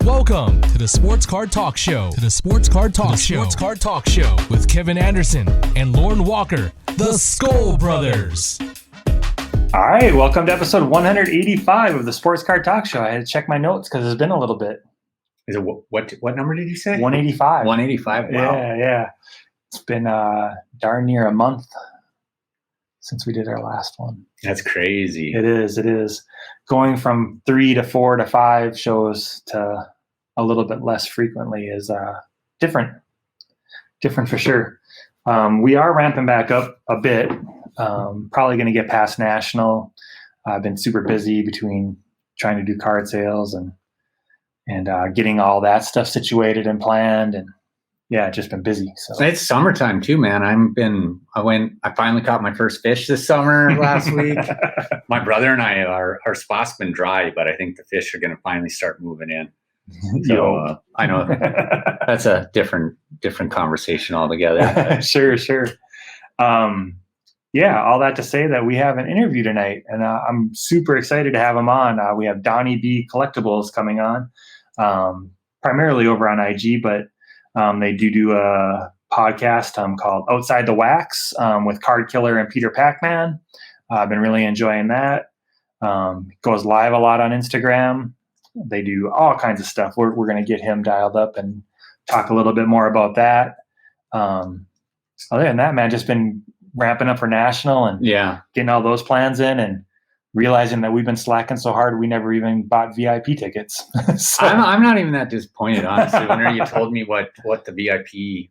Welcome to the Sports Card Talk Show. Sports Card Talk Show with Kevin Anderson and Lauren Walker, the Skull Brothers. All right, welcome to episode 185 of the Sports Card Talk Show. I had to check my notes because it's been a little bit. Is it what number did you say? 185. 185. Wow. Yeah. It's been darn near a month since we did our last one. That's crazy. It is. Going from 3 to 4 to 5 shows to a little bit less frequently is different for sure. We are ramping back up a bit. Probably going to get past national. I've been super busy between trying to do card sales and getting all that stuff situated and planned, and just been busy. So it's summertime too, man. I finally caught my first fish this summer last week. My brother and I, our spot's been dry, but I think the fish are going to finally start moving in. So I know that's a different conversation altogether. Sure. All that to say that we have an interview tonight, and I'm super excited to have him on. We have Donny Collectibles coming on, primarily over on IG, but they do a podcast called Outside the Wax with KardKiller and Peter Pac-Man. I've been really enjoying that. Goes live a lot on Instagram. They do all kinds of stuff. We're going to get him dialed up and talk a little bit more about that. Other than that, man, just been ramping up for national and getting all those plans in and realizing that we've been slacking so hard we never even bought VIP tickets. So. I'm not even that disappointed, honestly. Whenever you told me what the VIP,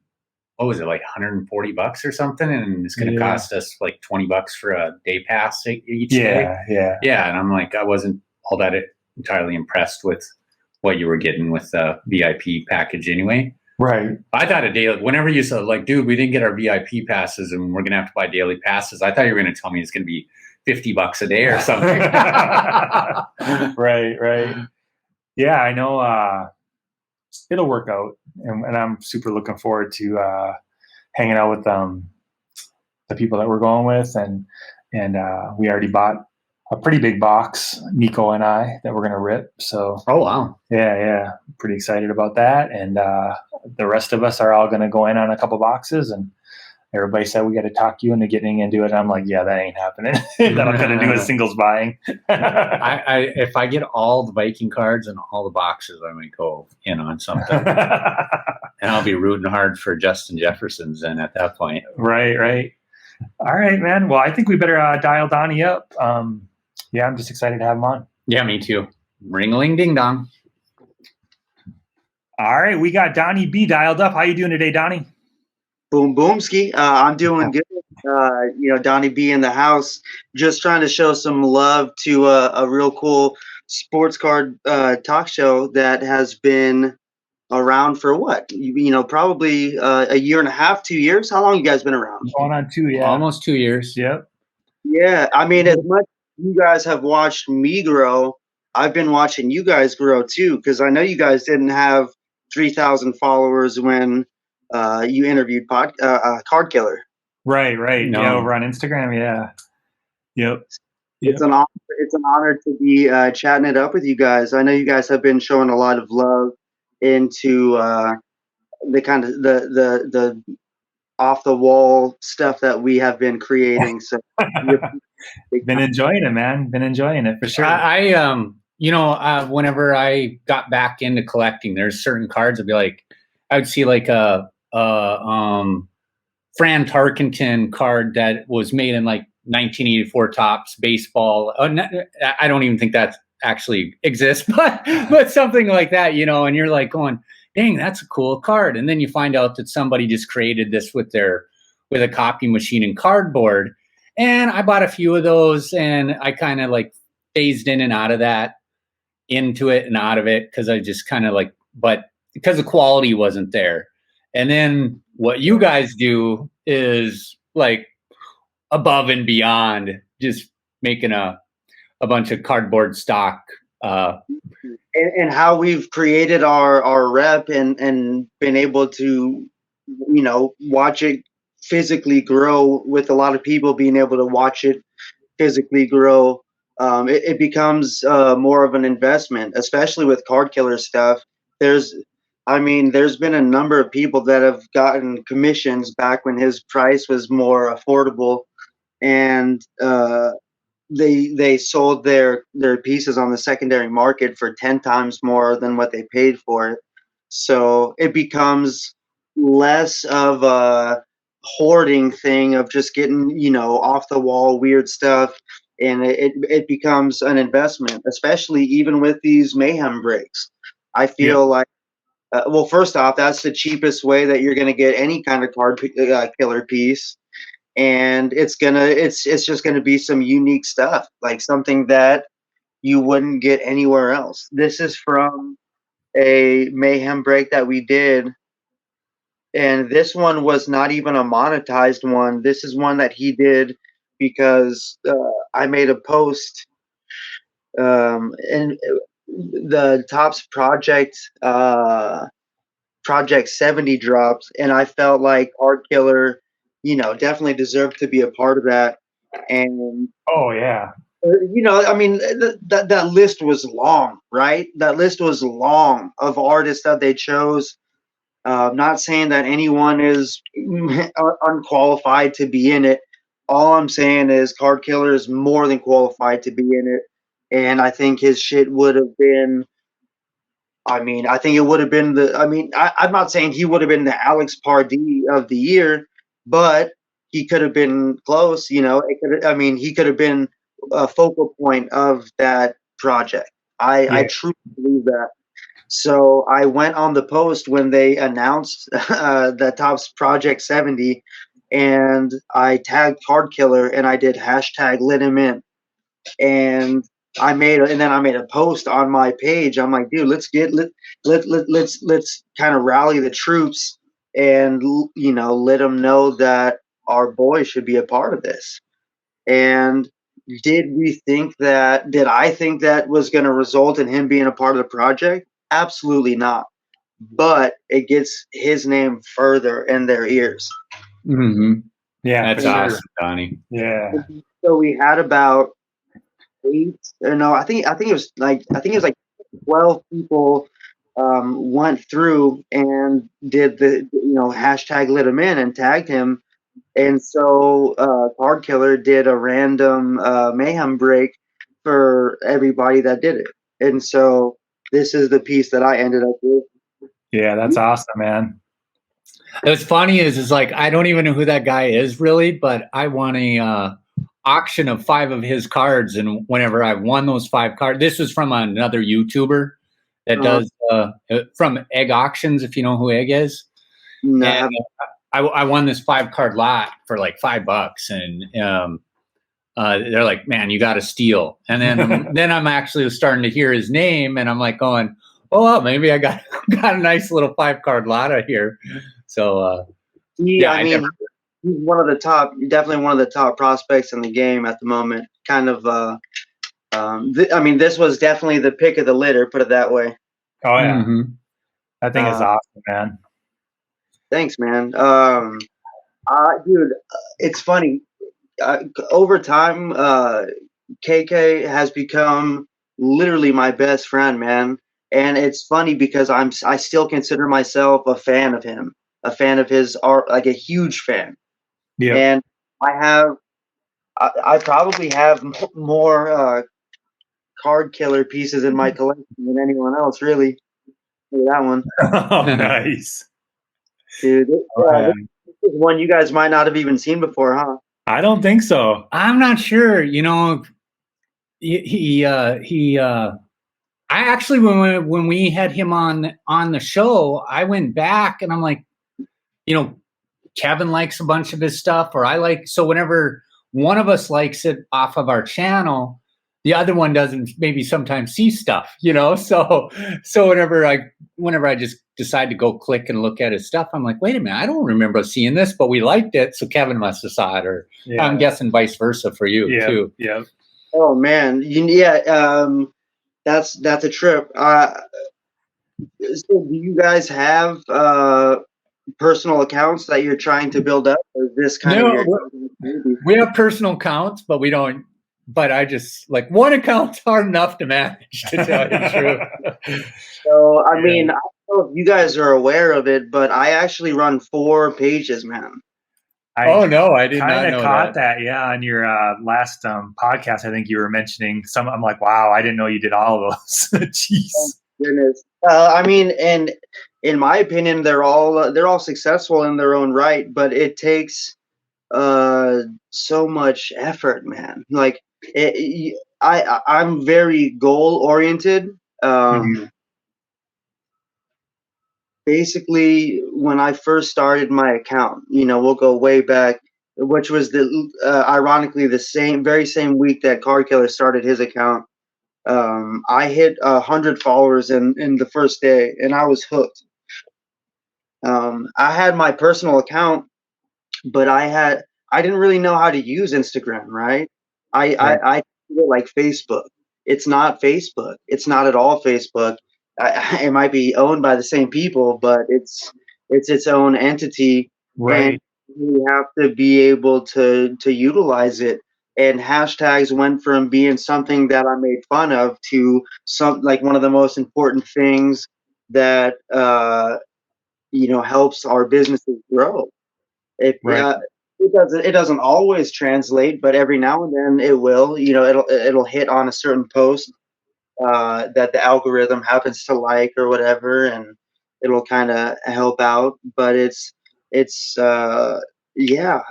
what was it, like $140 or something, and it's going to cost us like $20 for a day pass each day. Yeah, and I'm like, I wasn't all that entirely impressed with what you were getting with the VIP package anyway. Right. I thought a day, whenever you said, like, dude, we didn't get our VIP passes and we're going to have to buy daily passes, I thought you were going to tell me it's going to be $50 a day or something. Right. Yeah, I know it'll work out. And I'm super looking forward to hanging out with the people that we're going with. And we already bought a pretty big box, Nico and I, that we're going to rip. So, oh, wow. Yeah. Pretty excited about that. And the rest of us are all going to go in on a couple boxes, and everybody said, we got to talk you into getting into it. And I'm like, yeah, that ain't happening. That I'm going to do a singles buying. If I get all the Viking cards and all the boxes, I might go in on something. And I'll be rooting hard for Justin Jefferson's then at that point. Right. All right, man. Well, I think we better dial Donny up. I'm just excited to have him on. Yeah, me too. Ring-a-ling ding dong. All right, we got Donny B dialed up. How you doing today, Donny? Boom, boomski. I'm doing good. Donny B in the house. Just trying to show some love to a real cool sports card talk show that has been around for what? Probably a year and a half, 2 years. How long you guys been around? Going on 2, yeah. Almost 2 years. Yep. Yeah, I mean, as much as you guys have watched me grow, I've been watching you guys grow too, because I know you guys didn't have 3,000 followers when you interviewed KardKiller. Right. No. Yeah, over on Instagram. Yeah. Yep. It's an honor. It's an honor to be chatting it up with you guys. I know you guys have been showing a lot of love into the kind of the off the wall stuff that we have been creating. So been enjoying it, man. Been enjoying it for sure. Whenever I got back into collecting, there's certain cards I would see like a Fran Tarkenton card that was made in like 1984 Topps baseball. I don't even think that actually exists, but something like that, and you're like going, dang, that's a cool card. And then you find out that somebody just created this with a copy machine and cardboard. And I bought a few of those, and I kind of like phased in and out of that, into it and out of it, because I just kind of but because the quality wasn't there. And then what you guys do is like above and beyond, just making a bunch of cardboard stock. And how we've created our rep and been able to, watch it physically grow, with a lot of people being able to watch it physically grow. It becomes more of an investment, especially with KardKiller stuff. there's been a number of people that have gotten commissions back when his price was more affordable, and they sold their pieces on the secondary market for 10 times more than what they paid for it. So it becomes less of a hoarding thing of just getting, off the wall weird stuff, and it becomes an investment, especially even with these Mayhem breaks. I feel like, well, first off, that's the cheapest way that you're going to get any kind of killer piece, and it's just gonna be some unique stuff, like something that you wouldn't get anywhere else. This is from a Mayhem break that we did, and this one was not even a monetized one. This is one that he did because I made a post, and the Topps Project 70 dropped, and I felt like KardKiller, definitely deserved to be a part of that. And Oh yeah. that list was long, right? That list was long of artists that they chose. Not saying that anyone is unqualified to be in it. All I'm saying is KardKiller is more than qualified to be in it, and I think his shit would have been. I think it would have been I'm not saying he would have been the Alex Pardee of the year, but he could have been close. He could have been a focal point of that project. I truly believe that. So I went on the post when they announced the Topps Project 70, and I tagged KardKiller and I did hashtag let him in. And I made a post on my page. I'm like, dude, let's kind of rally the troops and let them know that our boy should be a part of this. And did I think that was going to result in him being a part of the project? Absolutely not. But it gets his name further in their ears. Mm-hmm. Yeah, that's awesome, Donny. Yeah. So we had about 8. No, I think it was like 12 people went through and did the hashtag let him in and tagged him. And so KardKiller did a random Mayhem break for everybody that did it. And so this is the piece that I ended up with. Yeah, that's awesome, man. What's funny is like, I don't even know who that guy is really, but I won a auction of 5 of his cards. And whenever I won those 5 cards, this was from another YouTuber that does from Egg Auctions, if you know who Egg is. No. And, I won this 5-card lot for like $5, and they're like, "Man, you got to steal." And then I'm actually starting to hear his name, and I'm like going, "Oh, well, maybe I got a nice little 5-card lot out here." So he's one of the top, definitely one of the top prospects in the game at the moment. Kind of, this was definitely the pick of the litter, put it that way. Oh yeah, I think it's awesome, man. Thanks, man. Dude, it's funny. Over time, KK has become literally my best friend, man. And it's funny because I still consider myself a fan of him, a fan of his art, like a huge fan. Yeah. And I probably have more KardKiller pieces in my collection than anyone else, really. Look at that one. Oh, nice. Dude, this is one you guys might not have even seen before, huh? I don't think so. I'm not sure. I actually, when we had him on the show, I went back and I'm like, Kevin likes a bunch of his stuff, or I like, so whenever one of us likes it off of our channel, the other one doesn't maybe sometimes see stuff, so whenever I just decide to go click and look at his stuff, I'm like, wait a minute, I don't remember seeing this, but we liked it, so Kevin must have saw it, or I'm guessing vice versa for you too. Yeah. Oh man, that's a trip. So do you guys have personal accounts that you're trying to build up, or is this kind of we have personal accounts, but we don't. But I just like one account's hard enough to manage, to tell you the truth. So I know if you guys are aware of it, but I actually run 4 pages, man. Oh no, I did not kind of know caught that. that. Yeah, on your last podcast, I think you were mentioning some. I'm like, wow, I didn't know you did all of those. Oh, Jeez. goodness. I mean, and in my opinion, they're all successful in their own right, but it takes so much effort, man. Like I'm very goal oriented. Mhm. Basically, when I first started my account, we'll go way back, which was ironically the very same week that KardKiller started his account. I hit 100 followers in the first day, and I was hooked. I had my personal account, but I didn't really know how to use Instagram, right? Right. I feel like Facebook. It's not Facebook. It's not at all Facebook. It might be owned by the same people, but it's its own entity, and Right. you have to be able to utilize it. And hashtags went from being something that I made fun of to some like one of the most important things that helps our businesses grow. It Right. it doesn't always translate, but every now and then it will. It'll hit on a certain post that the algorithm happens to like or whatever, and it'll kind of help out. But it's yeah.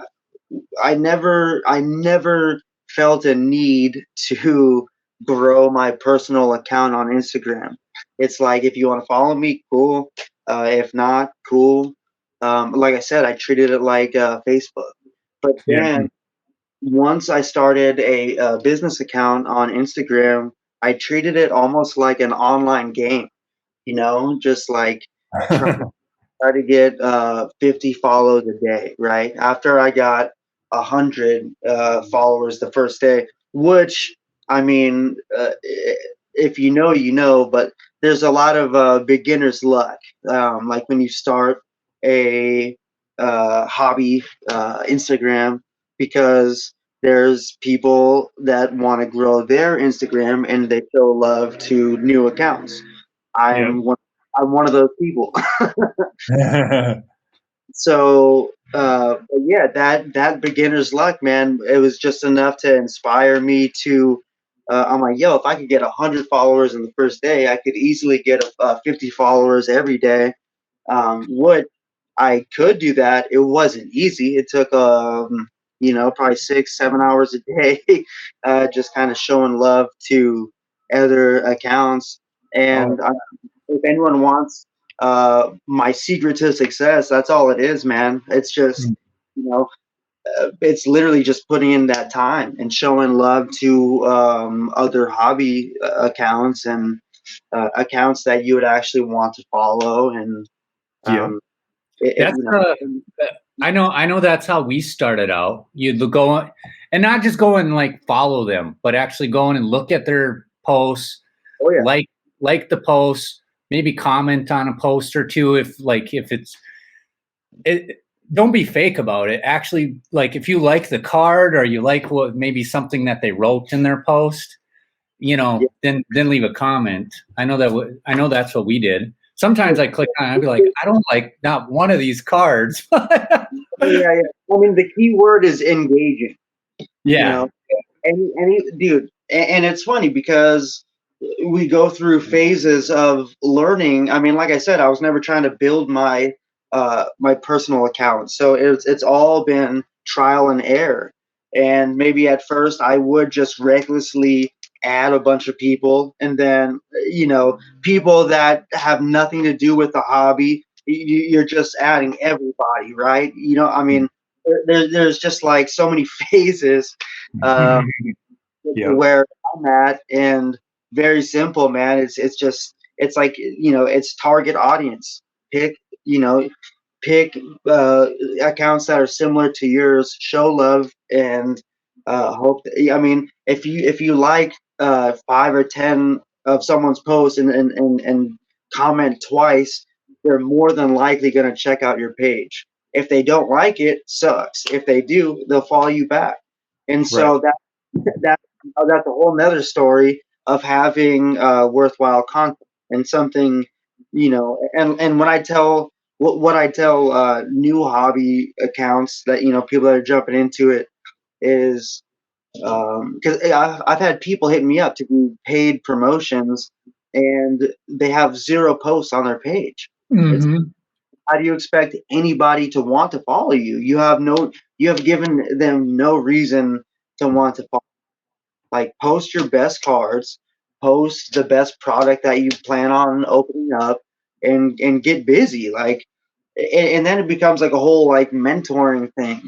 I never felt a need to grow my personal account on Instagram. It's like if you want to follow me, cool. If not, cool. Like I said, I treated it like Facebook. But Yeah. then once I started a business account on Instagram, I treated it almost like an online game. Just like try to get 50 follows a day, right? After I got 100 followers the first day, which, I mean, if you know, you know, but there's a lot of beginner's luck. Like when you start a hobby Instagram, because there's people that want to grow their Instagram and they show love to new accounts. Yep. I'm one, I'm one of those people. So but yeah, that beginner's luck, man, it was just enough to inspire me to I'm like, yo, if I could get 100 followers in the first day, I could easily get 50 followers every day. Would I could do that. It wasn't easy. It took probably 6-7 hours a day, just kind of showing love to other accounts. Oh, And if anyone wants my secret to success, that's all it is, man. It's just, you know, it's literally just putting in that time and showing love to other hobby accounts and accounts that you would actually want to follow. And yeah. um, That's I know that's how we started out. You'd go and not just go and like follow them, but actually go in and look at their posts, oh yeah, like the posts, maybe comment on a post or two if it's it. Don't be fake about it. Actually, like if you like the card or you like what maybe something that they wrote in their post, yeah. then leave a comment. I know that's what we did. Sometimes I click on it, I'd be like, I don't like not one of these cards. Yeah, yeah. I mean, the key word is engaging. You Yeah. know, any dude, and it's funny because we go through phases of learning. I mean, like I said, I was never trying to build my personal account, so it's all been trial and error. And maybe at first I would just recklessly add a bunch of people, and then people that have nothing to do with the hobby, you're just adding everybody, right? I mean, there's just like so many phases uh, Yep. where I'm at, and very simple, man. It's like it's target audience. Pick you know pick accounts that are similar to yours. Show love and hope. I mean, if you like 5 or 10 of someone's posts and comment twice, they're more than likely going to check out your page. If they don't like it, sucks. If they do, they'll follow you back. And Right. so that's a whole nother story of having worthwhile content and something and when I tell what I tell new hobby accounts that people that are jumping into it is because I've had people hit me up to do paid promotions, and they have 0 posts on their page. It's, how do you expect anybody to want to follow you? You have given them no reason to want to follow. Like, post your best cards, post the best product that you plan on opening up, and get busy. Like, and then it becomes like a whole like mentoring thing,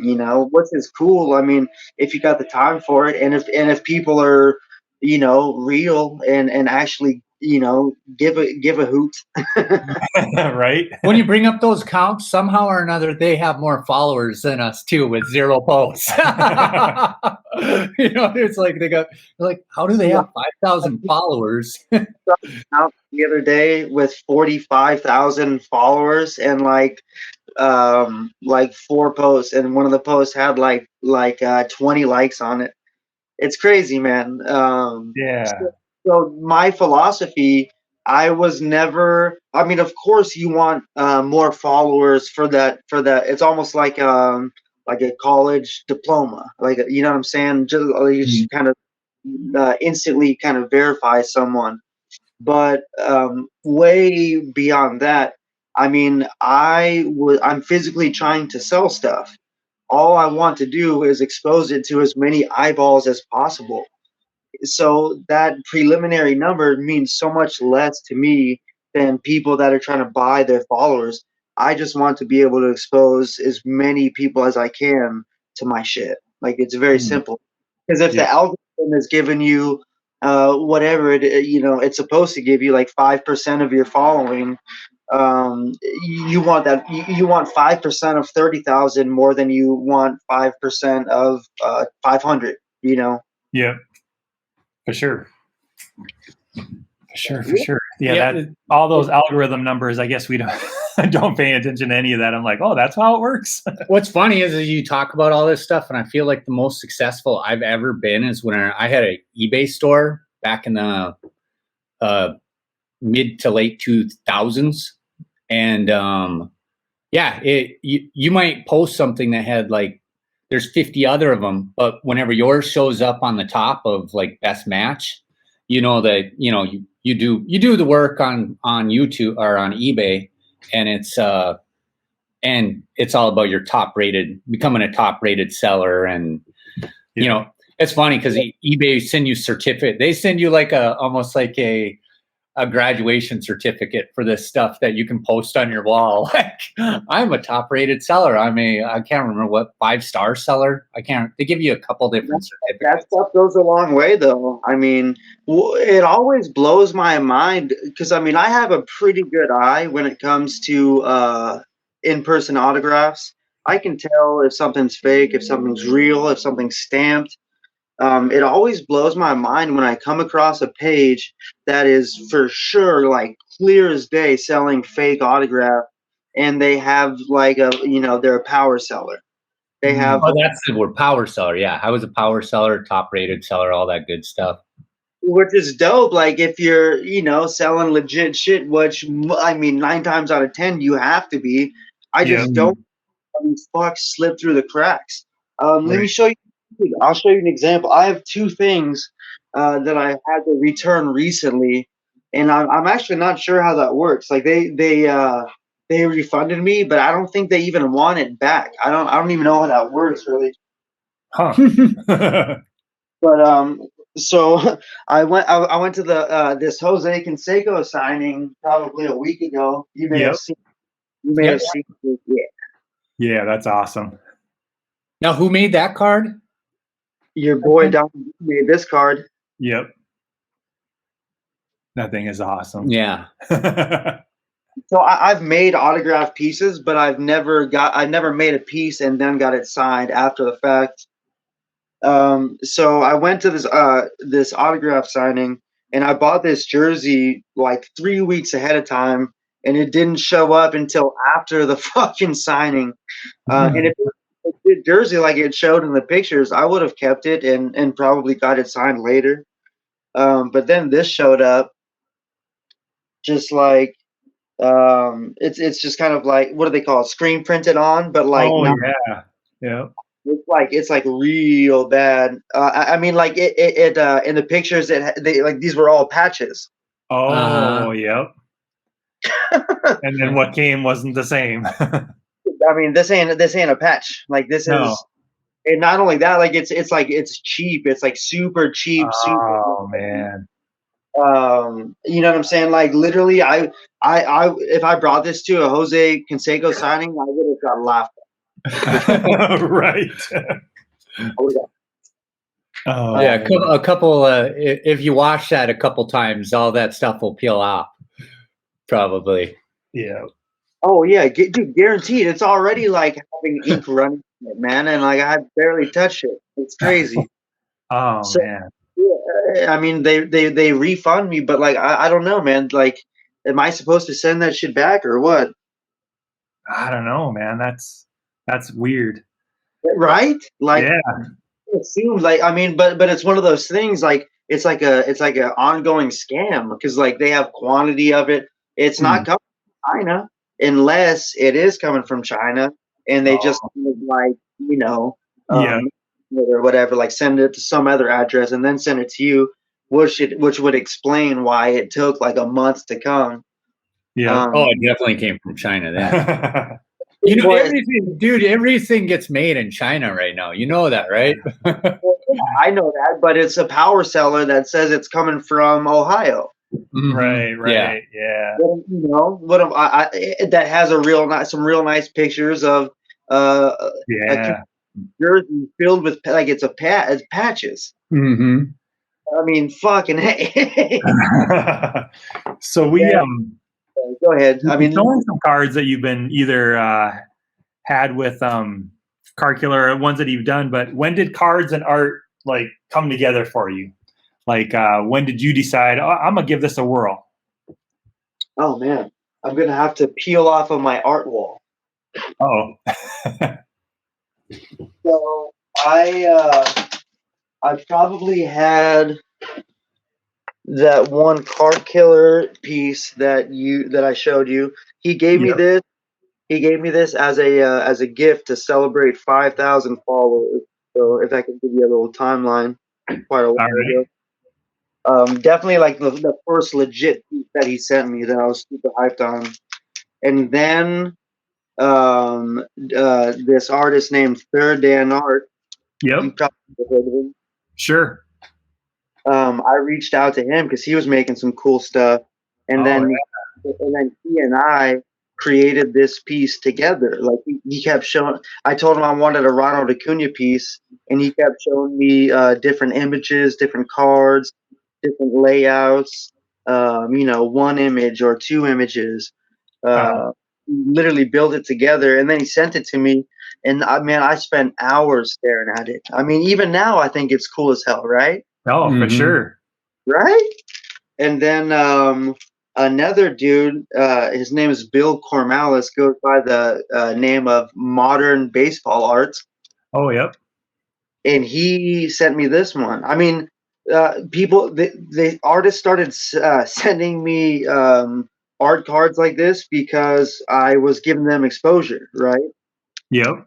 which is cool. I mean, if you got the time for it, and if people are, real and actually, give a hoot. Right. When you bring up those counts, somehow or another, they have more followers than us too, with 0 posts. It's like they're like, how do they have 5,000 followers? Out the other day with 45,000 followers and like 4 posts, and one of the posts had like 20 likes on it. It's crazy, man. Yeah. So my philosophy, I was never. I mean, of course, you want more followers for that. It's almost like a college diploma. Like, you know what I'm saying? Just kind of instantly kind of verify someone. But way beyond that, I mean, I'm physically trying to sell stuff. All I want to do is expose it to as many eyeballs as possible. So that preliminary number means so much less to me than people that are trying to buy their followers. I just want to be able to expose as many people as I can to my shit. Like, it's very simple. Because if the algorithm is giving you whatever it's supposed to give you, like 5% of your following, you want that. You want 5% of 30,000 more than you want 5% of 500. Yeah. For sure. Yeah, that all those algorithm numbers, I guess we don't pay attention to any of that. I'm like, oh, that's how it works. What's funny is you talk about all this stuff, and I feel like the most successful I've ever been is when I had an eBay store back in the mid to late 2000s. And you might post something that had like, there's 50 other of them, but whenever yours shows up on the top of like best match, you do the work on YouTube or on eBay, and it's all about your becoming a top rated seller. And it's funny because eBay send you certificate. They send you like almost like a graduation certificate for this stuff that you can post on your wall. Like, I'm a top rated seller. I can't remember what 5-star seller. They give you a couple different certificates. That stuff goes a long way though. I mean, it always blows my mind because I have a pretty good eye when it comes to in-person autographs. I can tell if something's fake, if something's real, if something's stamped. It always blows my mind when I come across a page that is for sure, like clear as day, selling fake autograph, and they have like they're a power seller. They have. Oh, that's the word, power seller. Yeah, I was a power seller, top rated seller, all that good stuff. Which is dope. Like, if you're selling legit shit, which 9 times out of 10 you have to be. I just don't let these fucks slip through the cracks. Let me show you. I'll show you an example. I have 2 things that I had to return recently, and I'm actually not sure how that works. Like, they refunded me, but I don't think they even want it back. I don't even know how that works really. Huh. But so I went to the this Jose Canseco signing probably a week ago. You may have seen. You may have seen it. Yeah. Yeah, that's awesome. Now, who made that card? Your boy Donny made this card. Yep. That thing is awesome. Yeah. So I've made autograph pieces, but I've never made a piece and then got it signed after the fact. So I went to this autograph signing, and I bought this jersey like 3 weeks ahead of time, and it didn't show up until after the fucking signing. And if the jersey like it showed in the pictures, I would have kept it and probably got it signed later. But then this showed up just like It's just kind of like, what do they call it? Screen printed on, but like Oh not. yeah, yeah. It's like real bad. I mean, like it in the pictures, they like these were all patches. Oh, yep. And then what came wasn't the same. I mean, this ain't a patch. Like this No. is, and not only that, like it's like it's cheap. It's like super cheap. Oh man. You know what I'm saying? Like literally, I if I brought this to a Jose Canseco signing, I would have got laughed Right. at. I would've got- Oh, Yeah, a couple. If you wash that a couple times, all that stuff will peel off. Probably. yeah. Oh yeah, dude, guaranteed. It's already like having ink running in it, man, and like I barely touched it. It's crazy. Oh So, man. yeah, I mean, they refund me, but like I don't know, man. Like, am I supposed to send that shit back or what? I don't know, man. That's weird. Right? Like, Yeah. it seems like, I mean, but it's one of those things. Like, it's like an ongoing scam because like they have quantity of it. It's not coming from China unless it is coming from China, and they just kind of like Yeah. or whatever, like send it to some other address and then send it to you, which would explain why it took like a month to come. Yeah. Oh, it definitely came from China then. Well, everything, dude, everything gets made in China right now. You know that, right? I know that, but it's a power seller that says it's coming from Ohio. Right. Yeah. Yeah. You know, that has some real nice pictures of Yeah. a jersey filled with like it's patches. Mm-hmm. I mean, fucking hey. So we Yeah. Go ahead. I mean, showing some cards that you've been either had with KardKiller or ones that you've done, but when did cards and art like come together for you? Like when did you decide, oh, I'm gonna give this a whirl? oh man, I'm gonna have to peel off of my art wall. Oh. So I probably had that one KardKiller piece that I showed you. He gave me this. He gave me this as a gift to celebrate 5,000 followers. So if I could give you a little timeline, quite a while ago. Definitely like the first legit piece that he sent me that I was super hyped on. And then this artist named Third Dan Art. Yep. You probably heard of him. Sure. I reached out to him because he was making some cool stuff, and then he and I created this piece together. Like he kept showing. I told him I wanted a Ronald Acuna piece, and he kept showing me different images, different cards, different layouts. One image or two images. Literally build it together, and then he sent it to me. And I spent hours staring at it. I mean, even now, I think it's cool as hell, right? Oh, for sure. Right? And then another dude, his name is Bill Cormalis, goes by the name of Modern Baseball Arts. Oh, yep. And he sent me this one. I mean, the artists started sending me art cards like this because I was giving them exposure, right? Yep.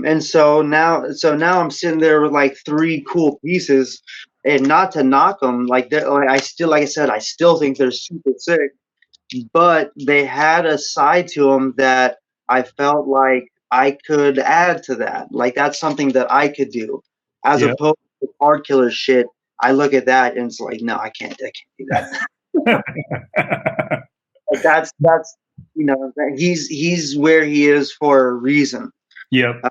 And so now I'm sitting there with like 3 cool pieces, and not to knock them, like I still think they're super sick, but they had a side to them that I felt like I could add to that. Like that's something that I could do, as opposed to KardKiller shit. I look at that and it's like, no, I can't do that. Like that's he's where he is for a reason. Yep.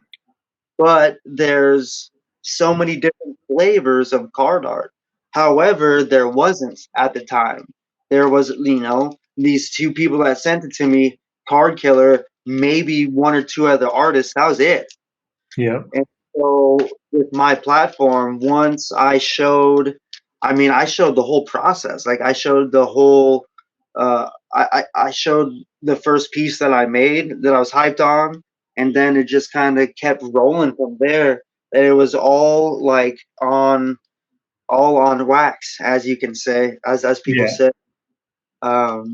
But there's so many different flavors of card art. However, there wasn't at the time. There was, these 2 people that sent it to me, KardKiller, maybe 1 or 2 other artists. That was it. Yep. And so with my platform, once I showed the whole process. Like I showed the whole, I showed the first piece that I made that I was hyped on. And then it just kind of kept rolling from there. And it was all on wax, as you can say, as people say. So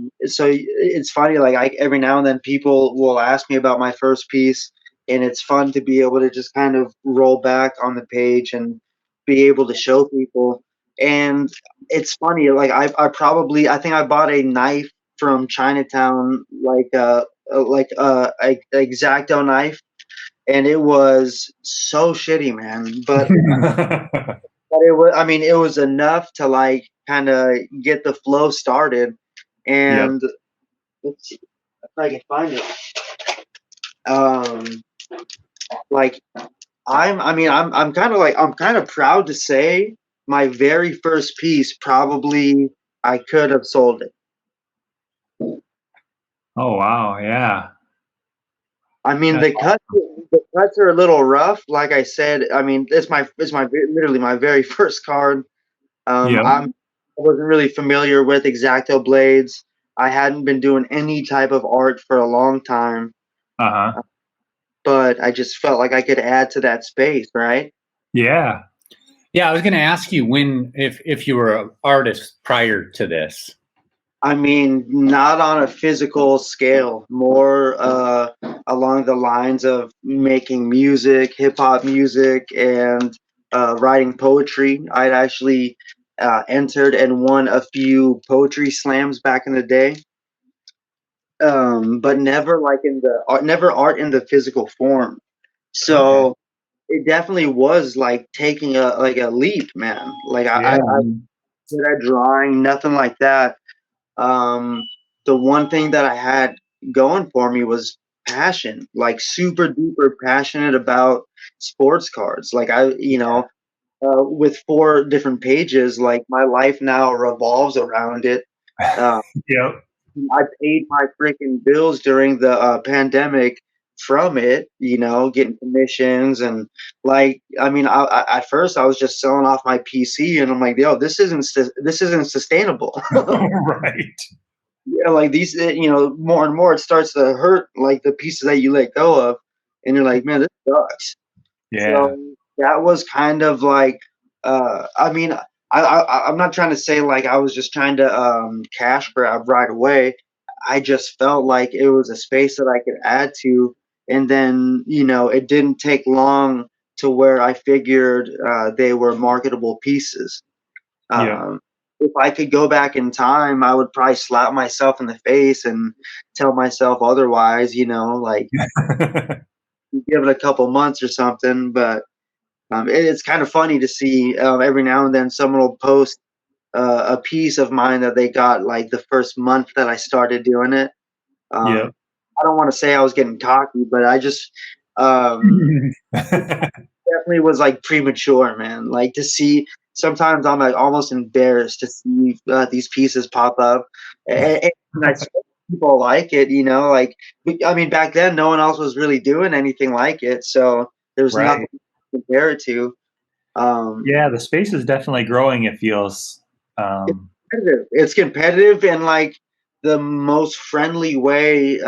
it's funny, like every now and then people will ask me about my first piece, and it's fun to be able to just kind of roll back on the page and be able to show people. And it's funny, like I think I bought a knife from Chinatown, like a X-Acto knife, and it was so shitty, man. But it was, I mean, it was enough to like kind of get the flow started. Yep. And let's see if I can find it. Um, like I'm kind of proud to say my very first piece, probably I could have sold it. Oh wow, yeah. I mean, That's the cuts are a little rough. Like I said, I mean, it's literally my very first card. Yep. I wasn't really familiar with X-Acto blades. I hadn't been doing any type of art for a long time, Uh-huh. but I just felt like I could add to that space, right? Yeah. Yeah, I was going to ask you if you were an artist prior to this. I mean, not on a physical scale, more along the lines of making music, hip hop music, and writing poetry. I'd actually entered and won a few poetry slams back in the day, but never never art in the physical form. So it definitely was like taking a leap, man. Like Yeah. I did that drawing, nothing like that. The one thing that I had going for me was passion, like super duper passionate about sports cards. Like with 4 different pages, like my life now revolves around it. Yep. I paid my freaking bills during the pandemic from it, getting commissions and like, I mean, at first I was just selling off my PC, and I'm like, yo, this isn't sustainable. Right. Yeah, like these, more and more it starts to hurt, like the pieces that you let go of, and you're like, man, this sucks. Yeah. So that was kind of like, I mean, I'm not trying to say like I was just trying to cash grab right away. I just felt like it was a space that I could add to, and then it didn't take long to where I figured they were marketable pieces. Yeah. If I could go back in time, I would probably slap myself in the face and tell myself otherwise, like give it a couple months or something. But it's kind of funny to see every now and then someone will post a piece of mine that they got like the first month that I started doing it. Yeah. I don't want to say I was getting cocky, but I just definitely was like premature, man. Like to see, sometimes I'm like almost embarrassed to see these pieces pop up, and I see people like it. Like I mean, back then no one else was really doing anything like it, so there was Right. nothing to compare it to. Yeah, the space is definitely growing, it feels. It's competitive in like the most friendly way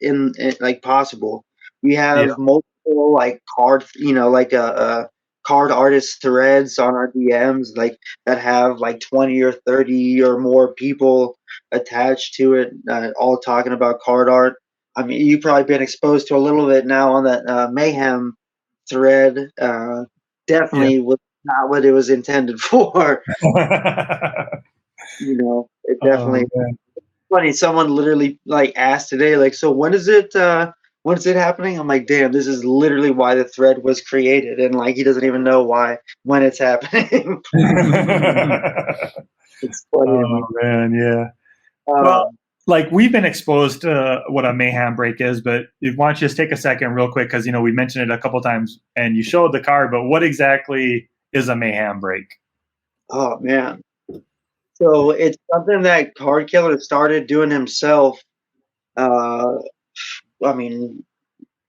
in like possible. We have multiple like card, like a card artist threads on our DMs, like that have like 20 or 30 or more people attached to it, all talking about card art. I mean, you've probably been exposed to a little bit now on that Mayhem thread. Definitely was not what it was intended for. It definitely funny. Someone literally like asked today, like, so when is it happening? I'm like, damn, this is literally why the thread was created, and like he doesn't even know when it's happening. It's funny. Oh man, yeah. Well, like we've been exposed to what a mayhem break is, but why don't you just take a second real quick, because we mentioned it a couple times and you showed the card, but what exactly is a mayhem break? Oh man. So it's something that KardKiller started doing himself. I mean,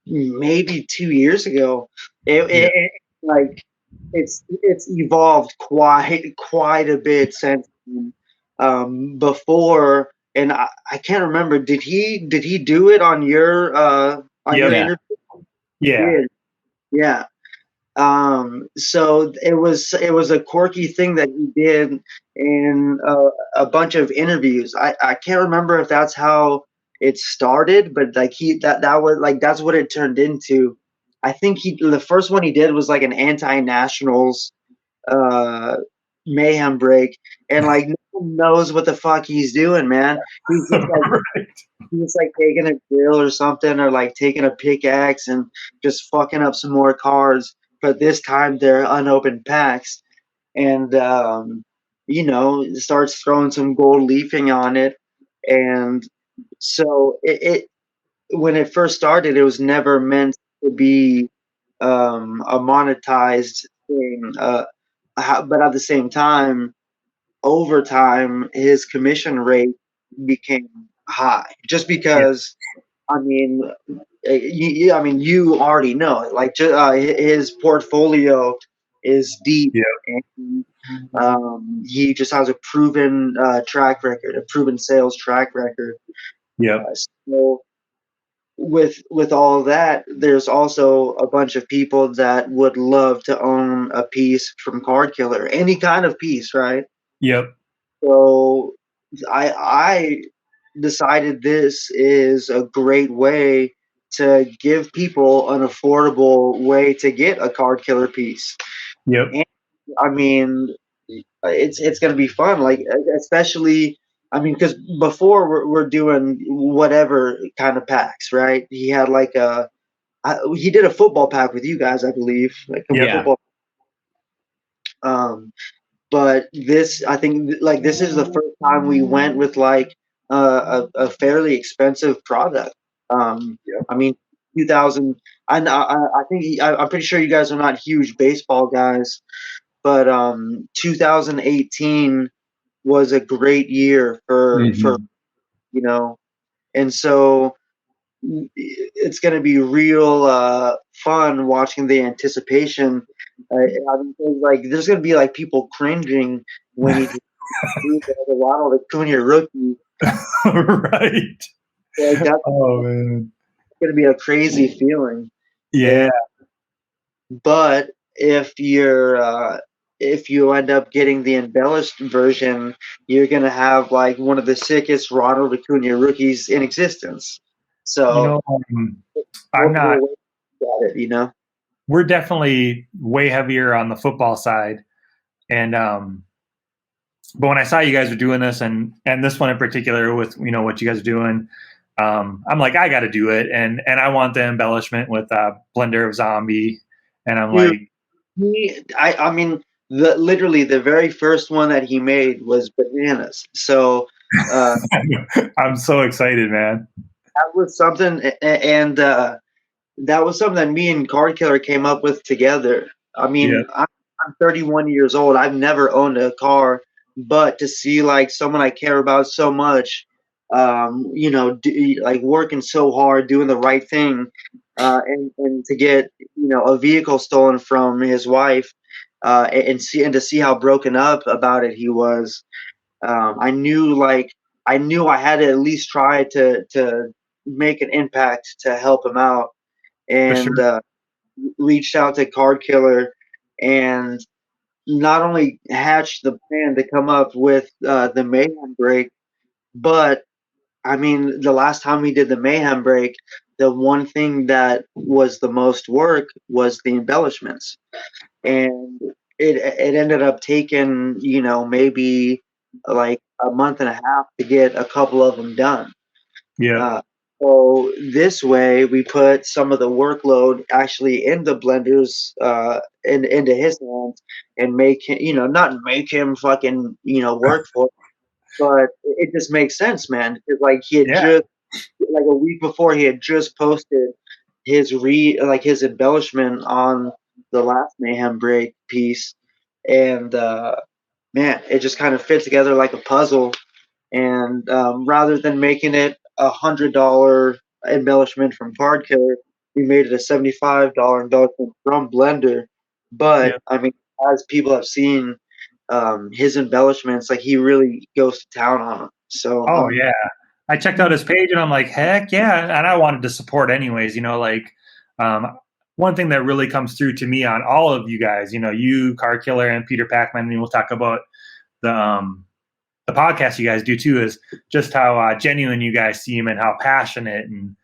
maybe 2 years ago. Like it's evolved quite a bit since before. And I can't remember. Did he do it on your Yeah. interview? Yeah. Yeah. So it was a quirky thing that he did in a bunch of interviews. I can't remember if that's how it started, but like that was like that's what it turned into. I think the first one he did was like an anti-nationals uh mayhem break, and like no one knows what the fuck he's doing, man. He's just like Right. he's like taking a drill or something, or like taking a pickaxe and just fucking up some more cards. But this time they're unopened packs, and starts throwing some gold leafing on it. And so it when it first started, it was never meant to be a monetized thing. But at the same time, over time, his commission rate became high, just Yeah. because. I mean, you already know, like, his portfolio is deep, Yeah. and he just has a proven track record, a proven sales track record. Yep. So with all of that, there's also a bunch of people that would love to own a piece from KardKiller, any kind of piece, right? Yep. So I decided this is a great way to give people an affordable way to get a KardKiller piece. Yep. And I mean, it's going to be fun, like, especially, I mean, because before we're doing whatever kind of packs, right? He had like he did a football pack with you guys, I believe, like a Yeah. football. Um, but this, I think, like, this is the first time we went with like a fairly expensive product. I mean, 2000. I think I'm pretty sure you guys are not huge baseball guys, but 2018 was a great year for Mhm. you know, and so it's going to be real fun watching the anticipation. I mean, like, there's going to be like people cringing when he do the Ronald Acuna rookie. Right. Like, that's Oh man. going to be a crazy feeling. Yeah. But if you end up getting the embellished version, you're going to have like one of the sickest Ronald Acuna rookies in existence. So You know, I'm not. Got it, We're definitely way heavier on the football side, and but when I saw you guys were doing this, and this one in particular with what you guys are doing, I'm like, I got to do it, and I want the embellishment with Blender of Zombie, and I'm Dude, like, I mean, literally the very first one that he made was bananas. So I'm so excited, man. that was something, and that was something that me and KardKiller came up with together. I Yeah, mean, I'm 31 years old. I've never owned a car, but to see like someone I care about so much, like working so hard, doing the right thing, and to get a vehicle stolen from his wife, and to see how broken up about it he was. I knew I had to at least try to make an impact to help him out, for sure. and reached out to KardKiller, and not only hatched the plan to come up with the Mayhem break, but I mean, the last time we did the Mayhem break, the one thing that was the most work was the embellishments, and it ended up taking maybe like a month and a half to get a couple of them done. Yeah, Uh, so this way, we put some of the workload actually into Blender's into his hands, and make him, not make him fucking work for it, but it just makes sense, man. Because like he had yeah, just like a week before, he had just posted his embellishment on the last Mayhem break piece, and man, it just kind of fit together like a puzzle. And rather than making it $100 embellishment from KardKiller, we made it a $75 embellishment from Blender. But yeah. I mean, as people have seen his embellishments, like, he really goes to town on them. So Oh yeah. I checked out his page, and I'm like, heck yeah, and I wanted to support anyways. One one thing that really comes through to me on all of you guys, you, KardKiller, and Peter Packman, and we'll talk about the podcast you guys do too, is just how genuine you guys seem and how passionate and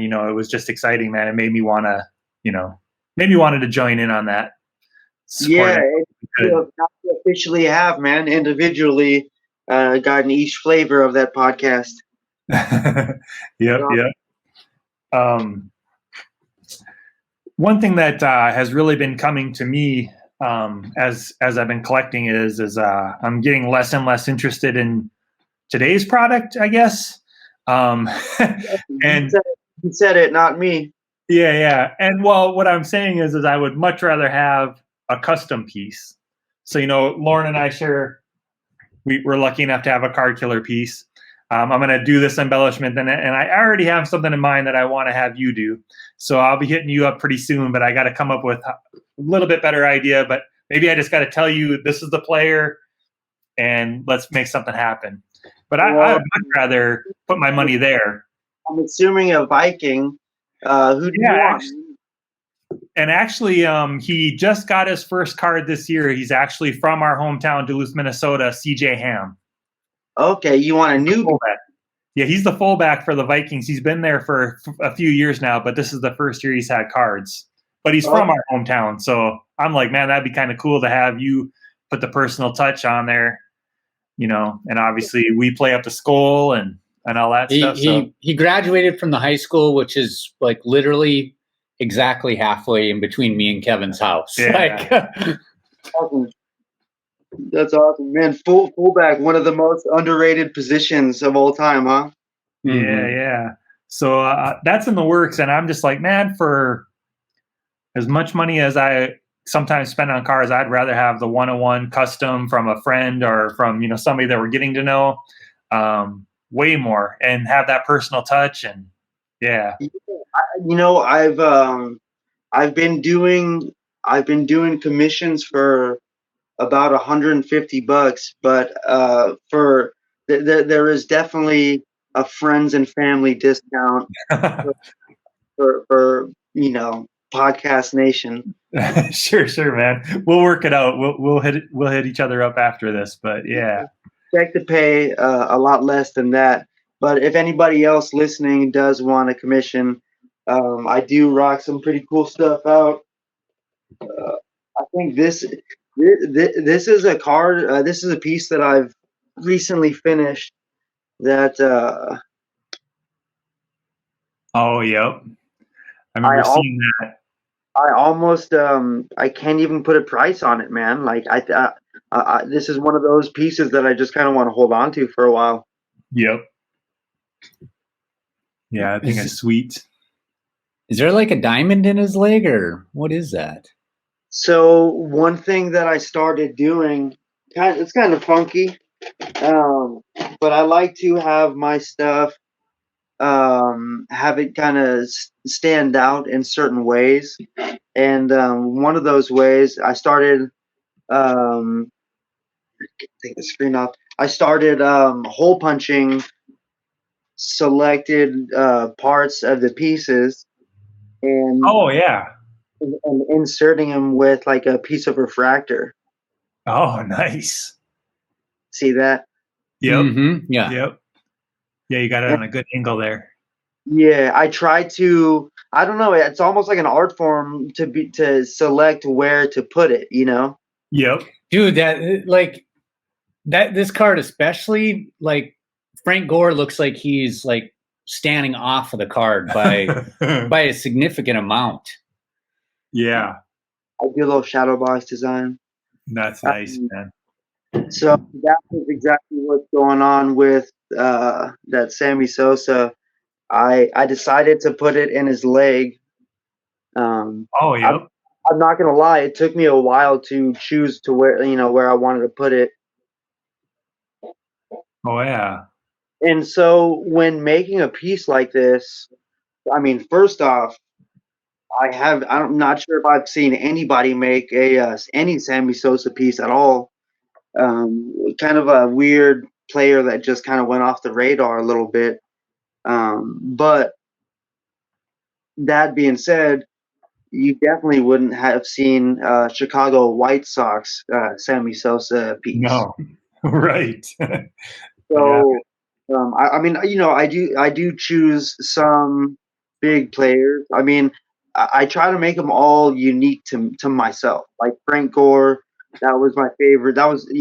it was just exciting, man. It made me want to join in on that. Yeah, you officially have, man, individually gotten each flavor of that podcast. Yep. One thing that has really been coming to me as I've been collecting is I'm getting less and less interested in today's product, I guess. And you said it, not me. Yeah. And well, what I'm saying is I would much rather have a custom piece. So, Lauren and I we're lucky enough to have a KardKiller piece. I'm going to do this embellishment, and I already have something in mind that I want to have you do. So I'll be hitting you up pretty soon, but I got to come up with a little bit better idea. But maybe I just got to tell you this is the player, and let's make something happen. But I would much rather put my money there. I'm assuming a Viking. Who do you want? And actually, he just got his first card this year. He's actually from our hometown, Duluth, Minnesota, CJ Ham. Okay, you want a new fullback? Yeah, he's the fullback for the Vikings. He's been there for a few years now, but this is the first year he's had cards. But he's from our hometown, so I'm like, man, that'd be kind of cool to have you put the personal touch on there, And obviously, we play up the skull and all that stuff. He graduated from the high school, which is like literally exactly halfway in between me and Kevin's house. Yeah. Awesome. That's awesome, man. Fullback, one of the most underrated positions of all time, huh? Yeah. So that's in the works, and I'm just like, man, for as much money as I sometimes spend on cars, I'd rather have the 101 custom from a friend or from somebody that we're getting to know, way more, and have that personal touch. And I've been doing commissions for about $150, but there is definitely a friends and family discount for Podcast Nation. Sure, man. We'll work it out. We'll hit each other up after this, but yeah. Expect to pay a lot less than that. But if anybody else listening does want a commission, I do rock some pretty cool stuff out. I think this is a card. This is a piece that I've recently finished. That. Oh, yep. I remember seeing that. I almost I can't even put a price on it, man. Like this is one of those pieces that I just kind of want to hold on to for a while. Yep. Yeah, I think it's sweet. Is there like a diamond in his leg, or what is that? So one thing that I started doing, it's kind of funky, but I like to have my stuff, have it kind of stand out in certain ways. And one of those ways, I started, take the screen off. I started hole punching selected parts of the pieces, and and inserting them with like a piece of refractor. Oh, nice. See that? Yep. Mm-hmm. Yeah. Yep. Yeah, you got it on a good angle there. Yeah, I try to. I don't know. It's almost like an art form to select where to put it. Yep. Dude, this card especially, like Frank Gore looks like he's like standing off of the card by a significant amount. Yeah. I do a little shadow box design. That's nice, man. So that is exactly what's going on with that Sammy Sosa. I decided to put it in his leg. Yep. I'm not gonna lie. It took me a while to choose to where I wanted to put it. Oh yeah. And so when making a piece like this, I mean, first off, I'm not sure if I've seen anybody make any Sammy Sosa piece at all. Kind of a weird player that just kind of went off the radar a little bit. But that being said, you definitely wouldn't have seen Chicago White Sox Sammy Sosa piece. No, right. So, I mean, I do choose some big players. I mean, I try to make them all unique to myself. Like Frank Gore, that was my favorite. That was,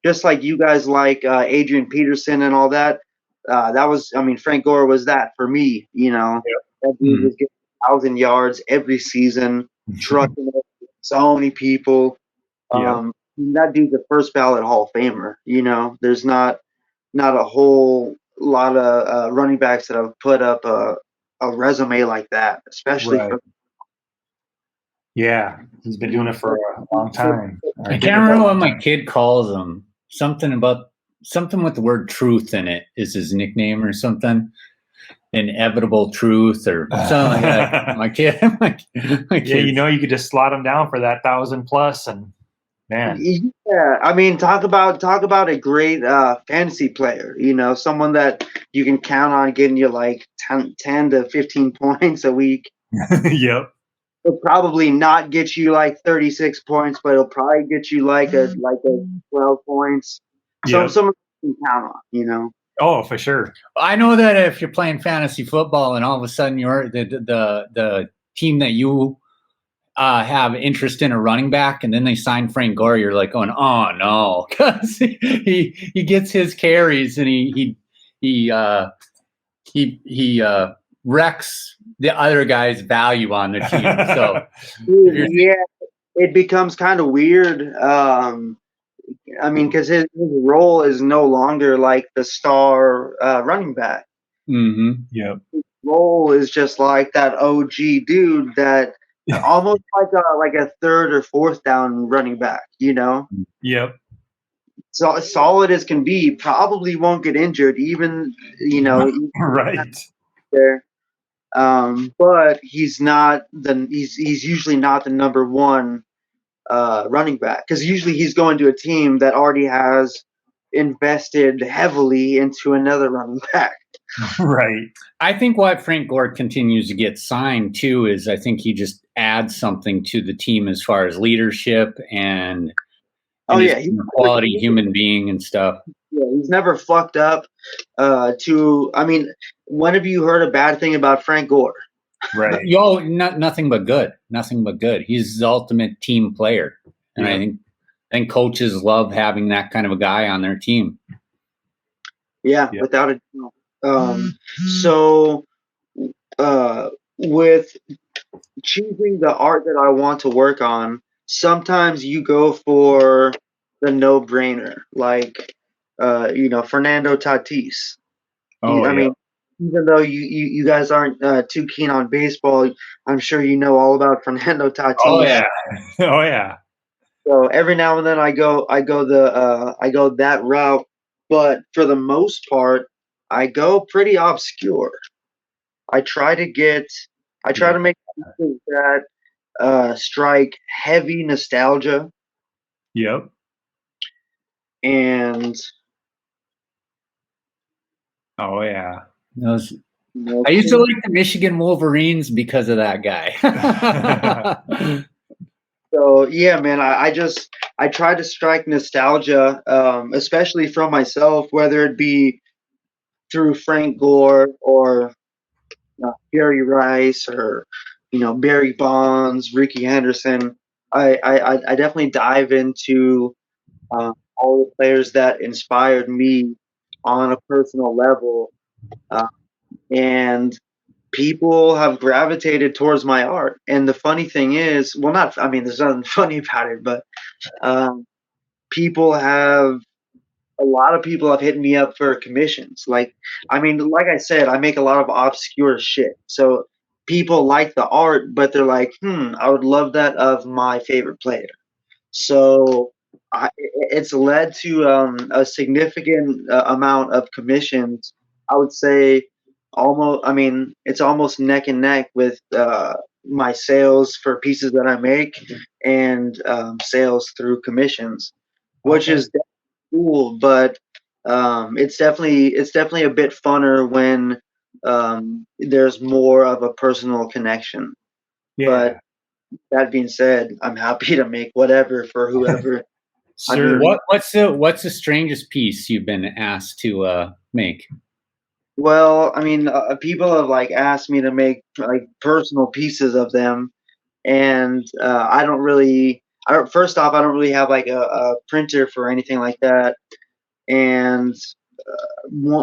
just like you guys like Adrian Peterson and all that. That was, I mean, Frank Gore was that for me. That dude was getting 1,000 yards every season, trucking so many people. That dude's a first ballot Hall of Famer. There's not a whole lot of running backs that have put up a resume like that, especially for. Yeah, he's been doing it for a long time. I can't remember what my kid calls him. Something with the word truth in it is his nickname or something. Inevitable truth or something like that. My kid. Yeah, you could just slot him down for that 1,000+ and man. Yeah, I mean, talk about a great fantasy player. Someone that you can count on getting you like 10 to 15 points a week. Yep. It'll probably not get you like 36 points, but it'll probably get you like a 12 points. So someone you can count on. Oh, for sure. I know that if you're playing fantasy football and all of a sudden you're the team that you have interest in a running back, and then they sign Frank Gore, you're like going, oh no, because he gets his carries and he wrecks the other guy's value on the team. So yeah, it becomes kind of weird. I mean, because his role is no longer like the star running back. Mm-hmm. Yep. His role is just like that OG dude that almost like a third or fourth down running back. Yep. So as solid as can be, probably won't get injured. Even right there. But he's not he's usually not the number one running back, because usually he's going to a team that already has invested heavily into another running back. Right. I think why Frank Gore continues to get signed too is I think he just adds something to the team as far as leadership and he's a quality human being and stuff. Yeah, he's never fucked up. I mean, when have you heard a bad thing about Frank Gore? Right. Nothing but good. Nothing but good. He's the ultimate team player, and I think coaches love having that kind of a guy on their team. Yeah, without a doubt. So, with choosing the art that I want to work on, sometimes you go for the no-brainer, like Fernando Tatis. I mean, even though you guys aren't too keen on baseball, I'm sure you know all about Fernando Tatis. Oh yeah. So every now and then I go that route, but for the most part, I go pretty obscure. I try to make pieces that strike heavy nostalgia. Yep. And oh yeah. I used to like the Michigan Wolverines because of that guy. So yeah, man, I try to strike nostalgia, especially from myself, whether it be through Frank Gore or Jerry Rice or Barry Bonds, Ricky Henderson. I definitely dive into all the players that inspired me on a personal level, and people have gravitated towards my art. And the funny thing is, there's nothing funny about it, but a lot of people have hit me up for commissions. Like I said, I make a lot of obscure shit. So people like the art, but they're like, I would love that of my favorite player. So it's led to a significant amount of commissions. I would say it's almost neck and neck with my sales for pieces that I make and sales through commissions, which is cool. But it's definitely a bit funner when there's more of a personal connection. Yeah. that being said, I'm happy to make whatever for whoever. Sure. What's the strangest piece you've been asked to make? Well, I mean, people have like asked me to make like personal pieces of them, and I don't really. First off, I don't really have like a printer for anything like that, and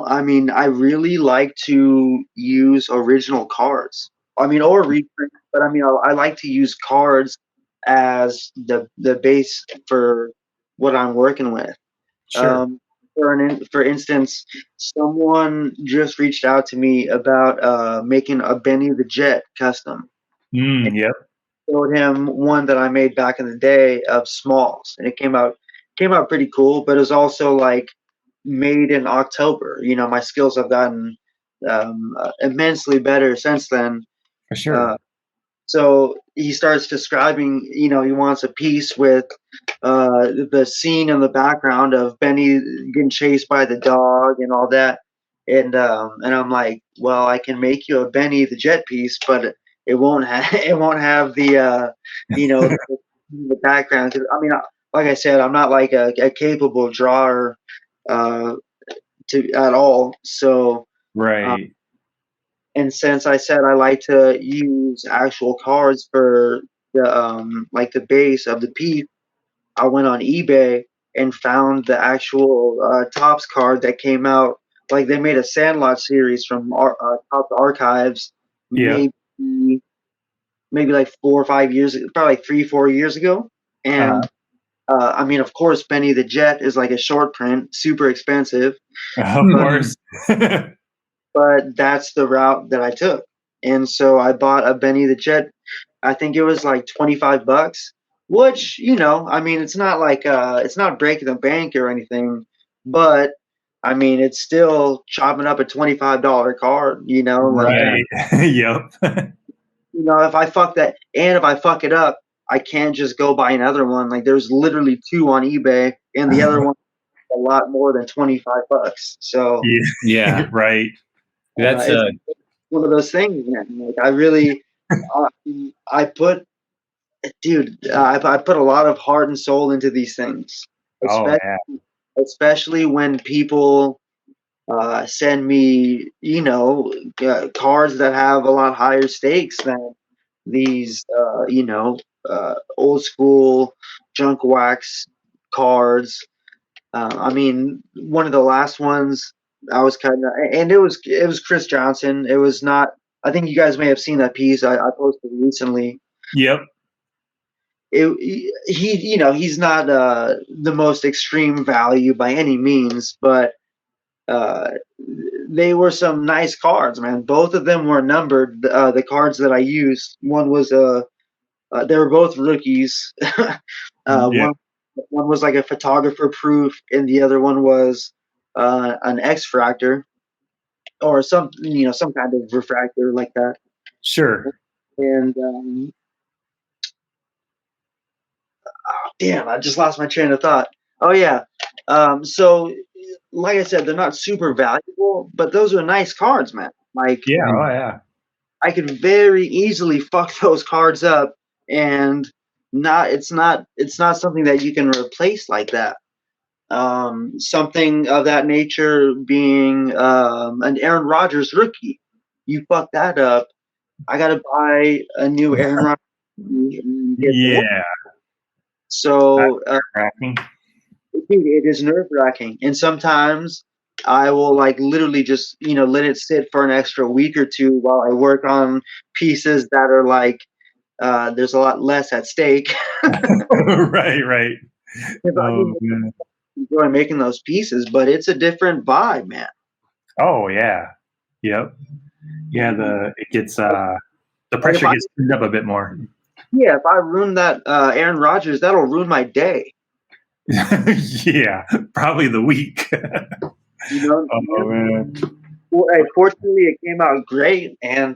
I mean, I really like to use original cards. I mean, or reprint, but I mean, I like to use cards as the base for what I'm working with. Sure. For instance, someone just reached out to me about making a Benny the Jet custom. Yep. Showed him one that I made back in the day of Smalls, and it came out pretty cool. But it was also like made in October. You know, my skills have gotten immensely better since then. For sure. So he starts describing, you know, he wants a piece with the scene in the background of Benny getting chased by the dog and all that. And I'm like, well, I can make you a Benny the Jet piece, but it won't have the you know the background. 'Cause, I mean, like I said, I'm not like a capable drawer at all. So Right. and since I said I like to use actual cards for the like the base of the piece, I went on eBay and found the actual Topps card that came out. Like they made a Sandlot series from Topps Archives, Yeah. maybe like 4 or 5 years, probably like 3-4 years ago. And I mean, of course, Benny the Jet is like a short print, super expensive. Of course. But that's the route that I took. And so I bought a Benny the Jet. I think it was like $25, which, you know, I mean, it's not like it's not breaking the bank or anything, but I mean, it's still chopping up a $25 card, you know, like, Right. Yep. you know, if I fuck that, and if I fuck it up, I can't just go buy another one. Like there's literally 2 on eBay, and the other one a lot more than $25. So Yeah. Right. That's it's one of those things, man. Like I really, I put, dude, I put a lot of heart and soul into these things, Oh especially, yeah. especially when people send me, you know, cards that have a lot higher stakes than these, you know, old school junk wax cards. I mean, one of the last ones I was kind of, and it was Chris Johnson. It was not. I think you guys may have seen that piece I posted recently. Yep. He you know, he's not the most extreme value by any means, but they were some nice cards, man. Both of them were numbered. The cards that I used, one was they were both rookies. Yeah. One was like a photographer proof, and the other one was an X fractor or some, you know, some kind of refractor like that. Sure. And oh, damn, I just lost my train of thought. Oh yeah. So like I said, they're not super valuable, but those are nice cards, man. Like Yeah. Oh yeah. I could very easily fuck those cards up, and it's not something that you can replace like that. Something of that nature being an Aaron Rodgers rookie. You fuck that up, I gotta buy a new Aaron Rodgers rookie and get the one. Yeah. So Cracking. it is nerve wracking, and sometimes I will like literally just, you know, let it sit for an extra week or two while I work on pieces that are like there's a lot less at stake. Right. Right. Oh, man. Enjoy making those pieces, but it's a different vibe, man. Oh yeah. Yep. Yeah. It gets the pressure gets turned up a bit more. Yeah, if I ruin that Aaron Rodgers, that'll ruin my day. Yeah. Probably the week. You know. Oh man. Well, fortunately, it came out great, and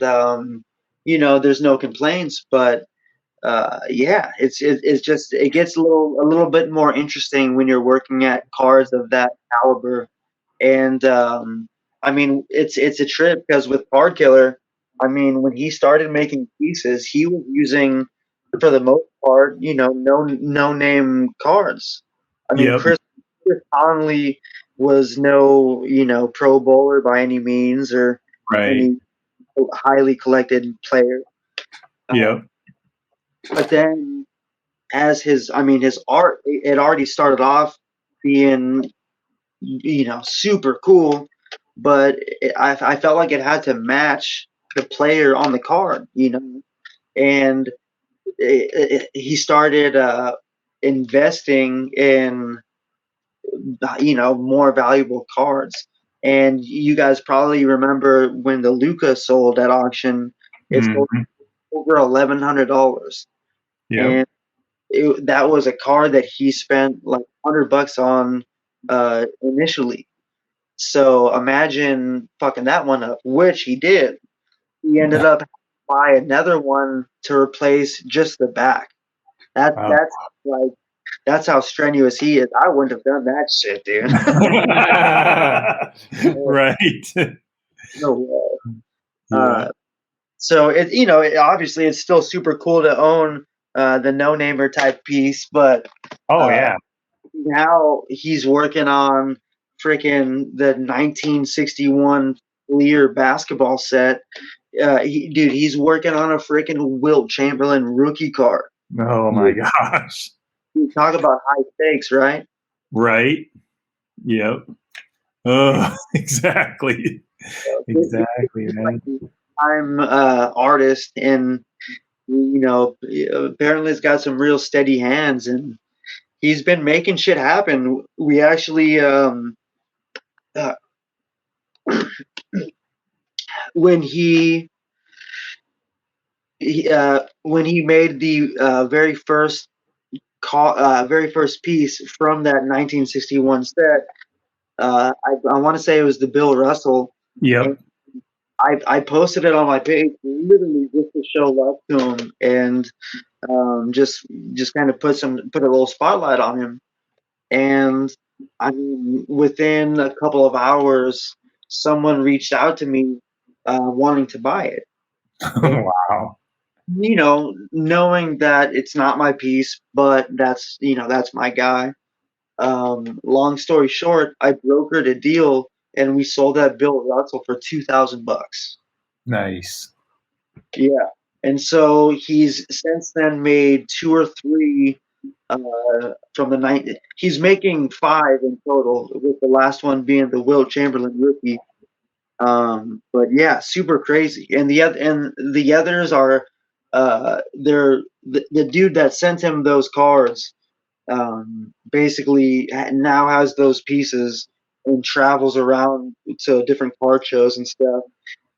you know, there's no complaints. But yeah, it's just it gets a little bit more interesting when you're working at cards of that caliber. And I mean, it's a trip because with KardKiller, I mean, when he started making pieces, he was using for the most part, no name cards. I mean, Yep. Chris Conley was no, Pro Bowler by any means or Right. any highly collected player. Yep. But then as his art, it already started off being, super cool, but I felt like it had to match the player on the card, and he started investing in, more valuable cards. And you guys probably remember when the Luka sold at auction, it sold over $1,100. Yep. And that was a card that he spent like $100 on initially. So imagine fucking that one up, which he did. He ended up buy another one to replace just the back. That's how strenuous he is. I wouldn't have done that shit, dude. Right. No way. Yeah. So obviously it's still super cool to own the no-namer type piece, but Yeah. now he's working on freaking the 1961 Fleer basketball set. He's working on a freaking Wilt Chamberlain rookie card. Oh my gosh. You talk about high stakes, right? Right. Yep. Exactly. Exactly, man. I'm artist, and apparently he's got some real steady hands, and he's been making shit happen. We actually when he made the very first piece from that 1961 set, I want to say it was the Bill Russell. Yep. I posted it on my page literally just to show love to him and just kind of put a little spotlight on him. And I mean, within a couple of hours, someone reached out to me wanting to buy it. Wow. Knowing that it's not my piece, but that's my guy. Long story short, I brokered a deal and we sold that Bill Russell for $2,000. Nice. Yeah. And so he's since then made 2 or 3 from the night. He's making 5 in total, with the last one being the Wilt Chamberlain rookie. But yeah, super crazy. And the others are they're the dude that sent him those cards basically now has those pieces and travels around to different card shows and stuff,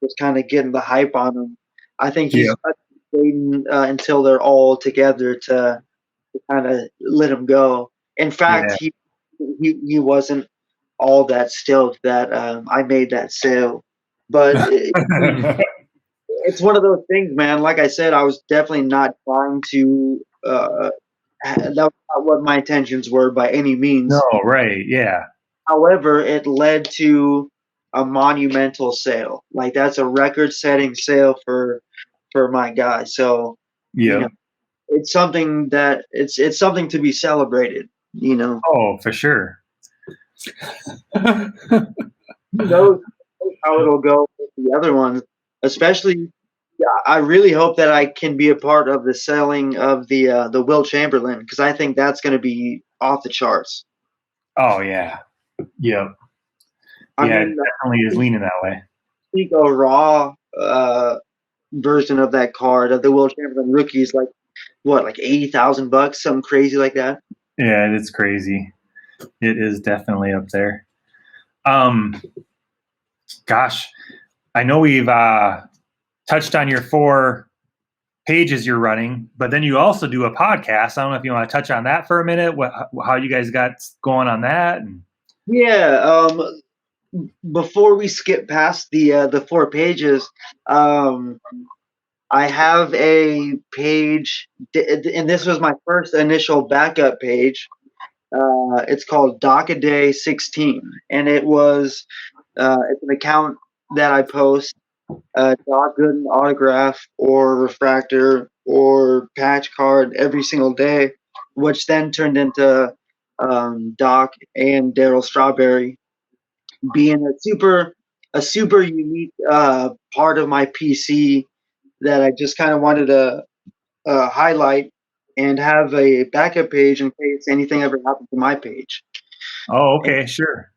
just kind of getting the hype on them. I think he's waiting until they're all together to kind of let him go. In fact, he wasn't all that stoked that I made that sale, but it's one of those things, man. Like I said, I was definitely not trying to. That was not what my intentions were by any means. No, right, yeah. However, it led to a monumental sale. Like that's a record-setting sale for my guy. So it's something that it's something to be celebrated. Oh, for sure. Who knows how it'll go with the other ones, especially. I really hope that I can be a part of the selling of the Wilt Chamberlain, because I think that's going to be off the charts. Oh yeah, yep. I mean, it definitely is leaning that way. I think a raw version of that card of the Wilt Chamberlain rookie is like $80,000, something crazy like that. Yeah, it's crazy. It is definitely up there. Gosh, I know we've touched on your 4 pages you're running, but then you also do a podcast. I don't know if you want to touch on that for a minute, how you guys got going on that. Yeah. Before we skip past the 4 pages, I have a page, and this was my first initial backup page. It's called Dockaday 16, and it's an account that I post Doc Gooden autograph or refractor or patch card every single day, which then turned into Doc and Daryl Strawberry being a super unique part of my PC that I just kind of wanted to highlight and have a backup page in case anything ever happened to my page. Oh, okay, sure.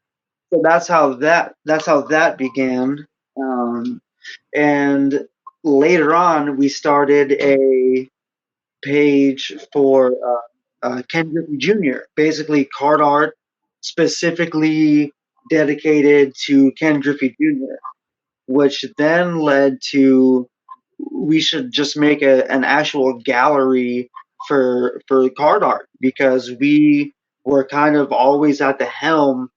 So that's how that began. And later on, we started a page for Ken Griffey Jr., basically card art specifically dedicated to Ken Griffey Jr., which then led to we should just make an actual gallery for card art, because we were kind of always at the helm,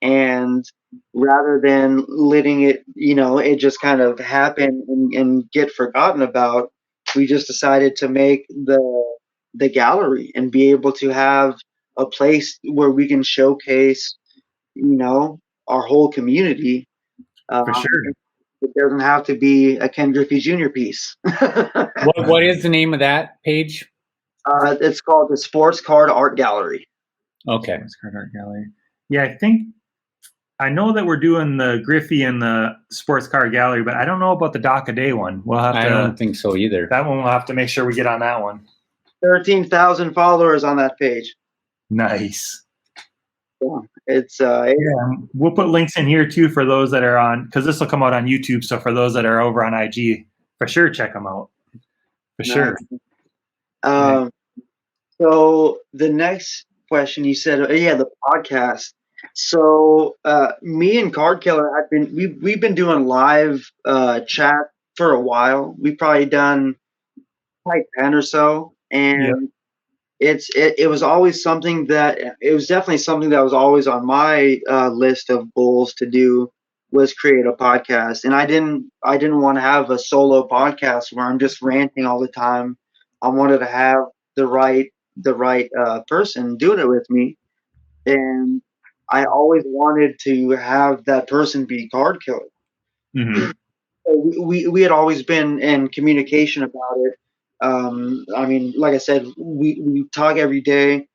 and rather than letting it, it just kind of happen and get forgotten about, we just decided to make the gallery and be able to have a place where we can showcase, our whole community. For sure. It doesn't have to be a Ken Griffey Jr. piece. What is the name of that page? It's called the Sports Card Art Gallery. Okay. Sports Card Art Gallery. Yeah, I know that we're doing the Griffey and the Sports Card Gallery, but I don't know about the Doc a Day one. We'll have to. I don't think so either. That one we'll have to make sure we get on that one. 13,000 followers on that page. Nice. Yeah, it's we'll put links in here too for those that are on, because this will come out on YouTube. So for those that are over on IG, for sure, check them out. For sure. So the next question you said, the podcast. So me and KardKiller we've been doing live chat for a while. We've probably done like 10 or so, and it was always something that it was definitely something that was always on my list of goals to do, was create a podcast. And I didn't want to have a solo podcast where I'm just ranting all the time. I wanted to have the right person doing it with me, and I always wanted to have that person be KardKiller. Mm-hmm. So we had always been in communication about it. I mean, like I said, we talk every day.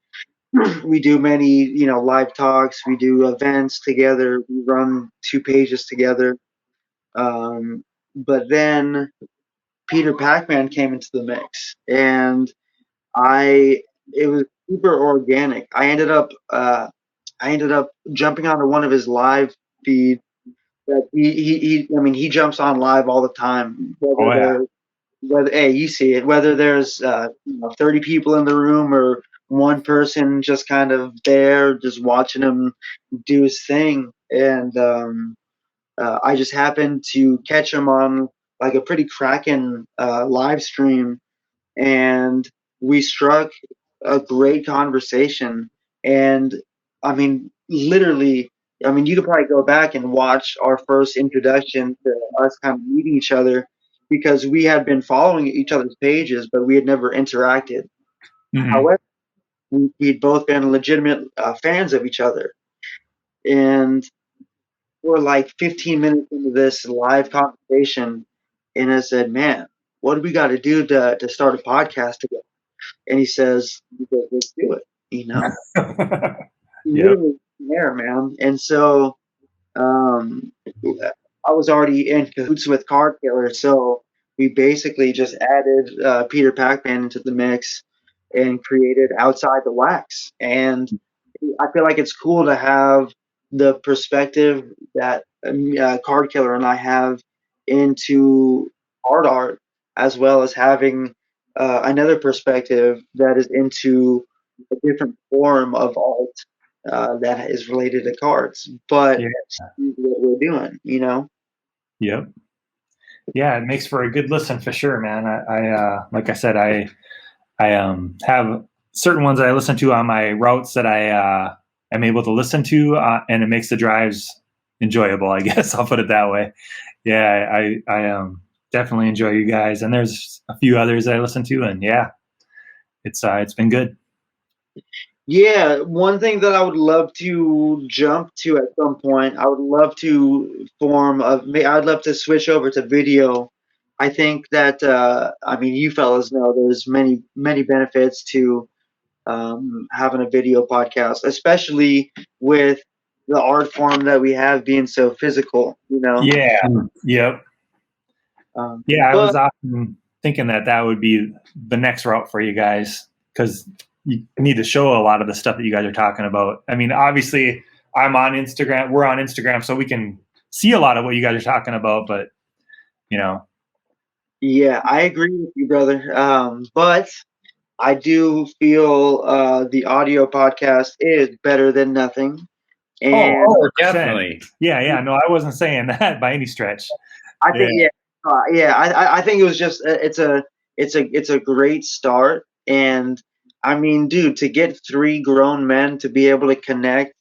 We do many, live talks. We do events together. We run 2 pages together. But then Peter Pac-Man came into the mix, and it was super organic. I ended up jumping onto one of his live feeds. That he jumps on live all the time. You see it, whether there's 30 people in the room or one person just kind of there, just watching him do his thing. And I just happened to catch him on like a pretty cracking live stream, and we struck a great conversation. And I mean, literally, you could probably go back and watch our first introduction to us kind of meeting each other, because we had been following each other's pages, but we had never interacted. Mm-hmm. However, we'd both been legitimate fans of each other. And we're like 15 minutes into this live conversation, and I said, man, what do we got to do to start a podcast together? And he says, let's do it, Literally there, man. And so I was already in cahoots with KardKiller, so we basically just added Peter Pac-Man into the mix and created Outside the Wax. And I feel like it's cool to have the perspective that KardKiller and I have into art, as well as having another perspective that is into a different form of art that is related to cards. But what we're doing, Yep. Yeah, it makes for a good listen for sure, man. I like I said, I have certain ones that I listen to on my routes that I am able to listen to, and it makes the drives enjoyable, I guess. I'll put it that way. Yeah, I definitely enjoy you guys, and there's a few others that I listen to, and yeah, it's been good. Yeah, one thing that I would love to jump to at some point, I would love to I'd love to switch over to video I think that I mean, you fellas know there's many benefits to having a video podcast, especially with the art form that we have being so physical. You know. Yeah. Yep. Yeah, I was But often thinking that would be the next route for you guys, because you need to show a lot of the stuff that you guys are talking about. I mean, obviously, I'm on Instagram. We're on Instagram, so we can see a lot of what you guys are talking about. But you know, yeah, I agree with you, brother. But I do feel the audio podcast is better than nothing. And Oh, definitely. Yeah. No, I wasn't saying that by any stretch. I think I think it was just it's a great start. And I mean, dude, to get three grown men to be able to connect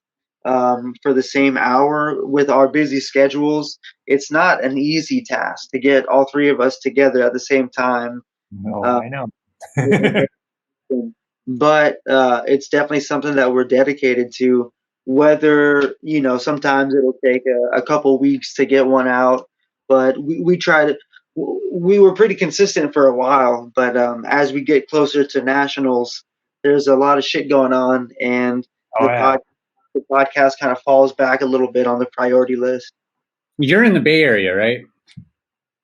for the same hour with our busy schedules, it's not an easy task to get all three of us together at the same time. No, I know. But it's definitely something that we're dedicated to. Whether sometimes it'll take a couple weeks to get one out, but we try to. We were pretty consistent for a while, but as we get closer to nationals, there's a lot of shit going on, and the podcast kind of falls back a little bit on the priority list. You're in the Bay Area, right?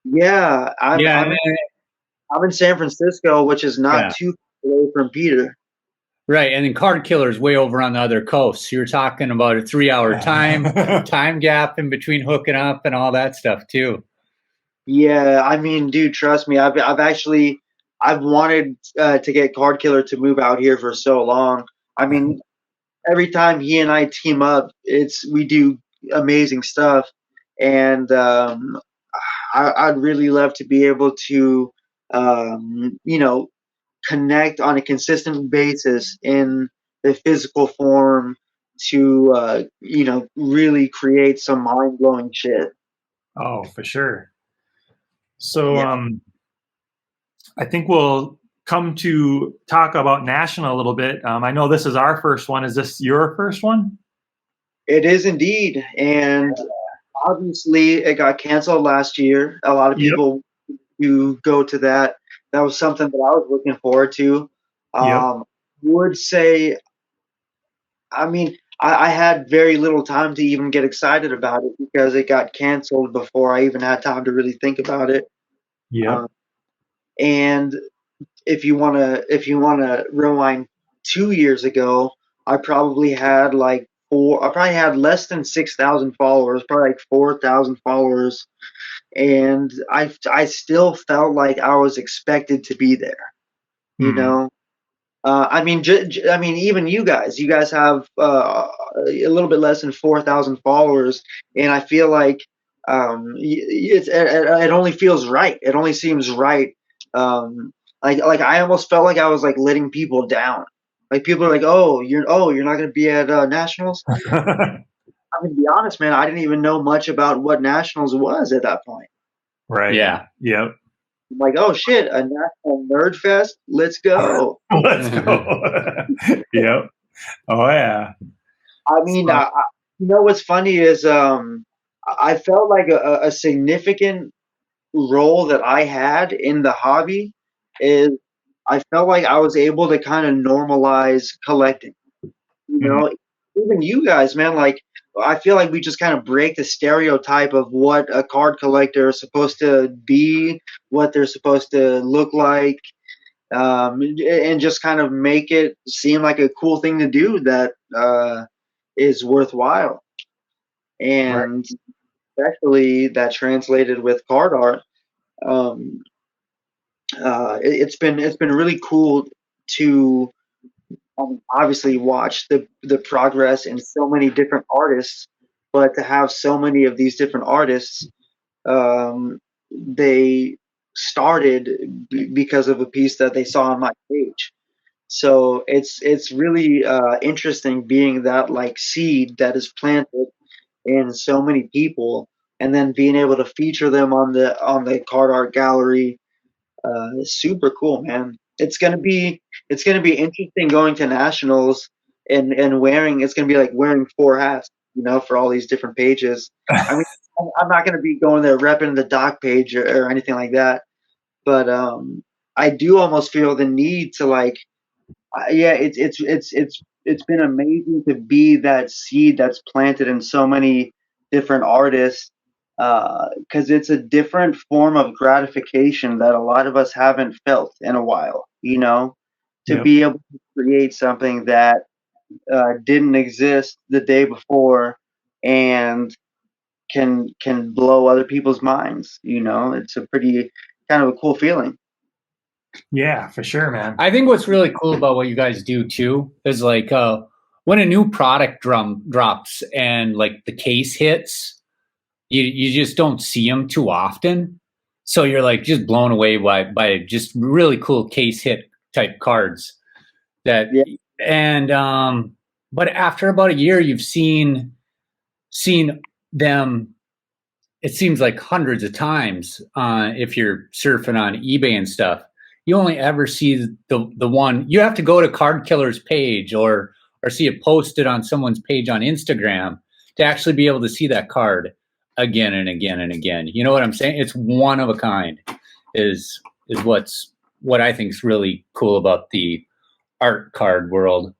Yeah, I'm in San Francisco, which is not too far away from Peter. Right, and then KardKiller is way over on the other coast. So you're talking about a 3-hour time gap in between hooking up and all that stuff too. Yeah, I mean, dude, trust me. I've wanted to get KardKiller to move out here for so long. I mean, every time he and I team up, we do amazing stuff, and I'd really love to be able to, connect on a consistent basis in the physical form to, really create some mind blowing shit. Oh, for sure. So, I think we'll come to talk about national a little bit. I know this is our first one. Is this your first one? It is indeed. And obviously it got canceled last year. A lot of people who go to that. That was something that I was looking forward to. Would say, I mean, I had very little time to even get excited about it because it got canceled before I even had time to really think about it. And if you wanna rewind 2 years ago, I probably had less than 6,000 followers, probably like 4,000 followers, and I still felt like I was expected to be there. You know, I mean, even you guys have a little bit less than 4,000 followers, and I feel like it only feels right. It only seems right. Like I almost felt like I was like letting people down. Like people are like, oh, you're not going to be at nationals. I'm gonna be honest, man. I didn't even know much about what nationals was at that point. Right. Yeah. Yep. I'm like, oh shit, a national nerd fest. Let's go. Let's go. Yep. Oh yeah. I mean, what's funny is I felt like a significant role that I had in the hobby is I felt like I was able to kind of normalize collecting. You know, even you guys, man, like I feel like we just kind of break the stereotype of what a card collector is supposed to be, what they're supposed to look like, and just kind of make it seem like a cool thing to do that is worthwhile. And especially that translated with card art. It's been really cool to obviously watch the progress in so many different artists, but to have so many of these different artists, they started because of a piece that they saw on my page. So it's really interesting being that like seed that is planted in so many people, and then being able to feature them on the card art gallery. Super cool, man. It's gonna be interesting going to nationals and wearing. It's gonna be like wearing 4 hats, for all these different pages. I mean, I'm not going to be going there repping the doc page or anything like that. But I do almost feel the need to like, yeah, it's been amazing to be that seed that's planted in so many different artists, because it's a different form of gratification that a lot of us haven't felt in a while. To Yep. be able to create something that didn't exist the day before and can blow other people's minds. It's a pretty kind of a cool feeling. Yeah, for sure, man. I think what's really cool about what you guys do too is like when a new product drops and like the case hits, you just don't see them too often. So you're like just blown away by just really cool case hit type cards that Yeah. And but after about a year you've seen them, it seems like hundreds of times if you're surfing on eBay and stuff. You only ever see the one. You have to go to KardKiller's page or see it posted on someone's page on Instagram to actually be able to see that card again and again and again. You know what I'm saying? It's one of a kind is what I think is really cool about the art card world.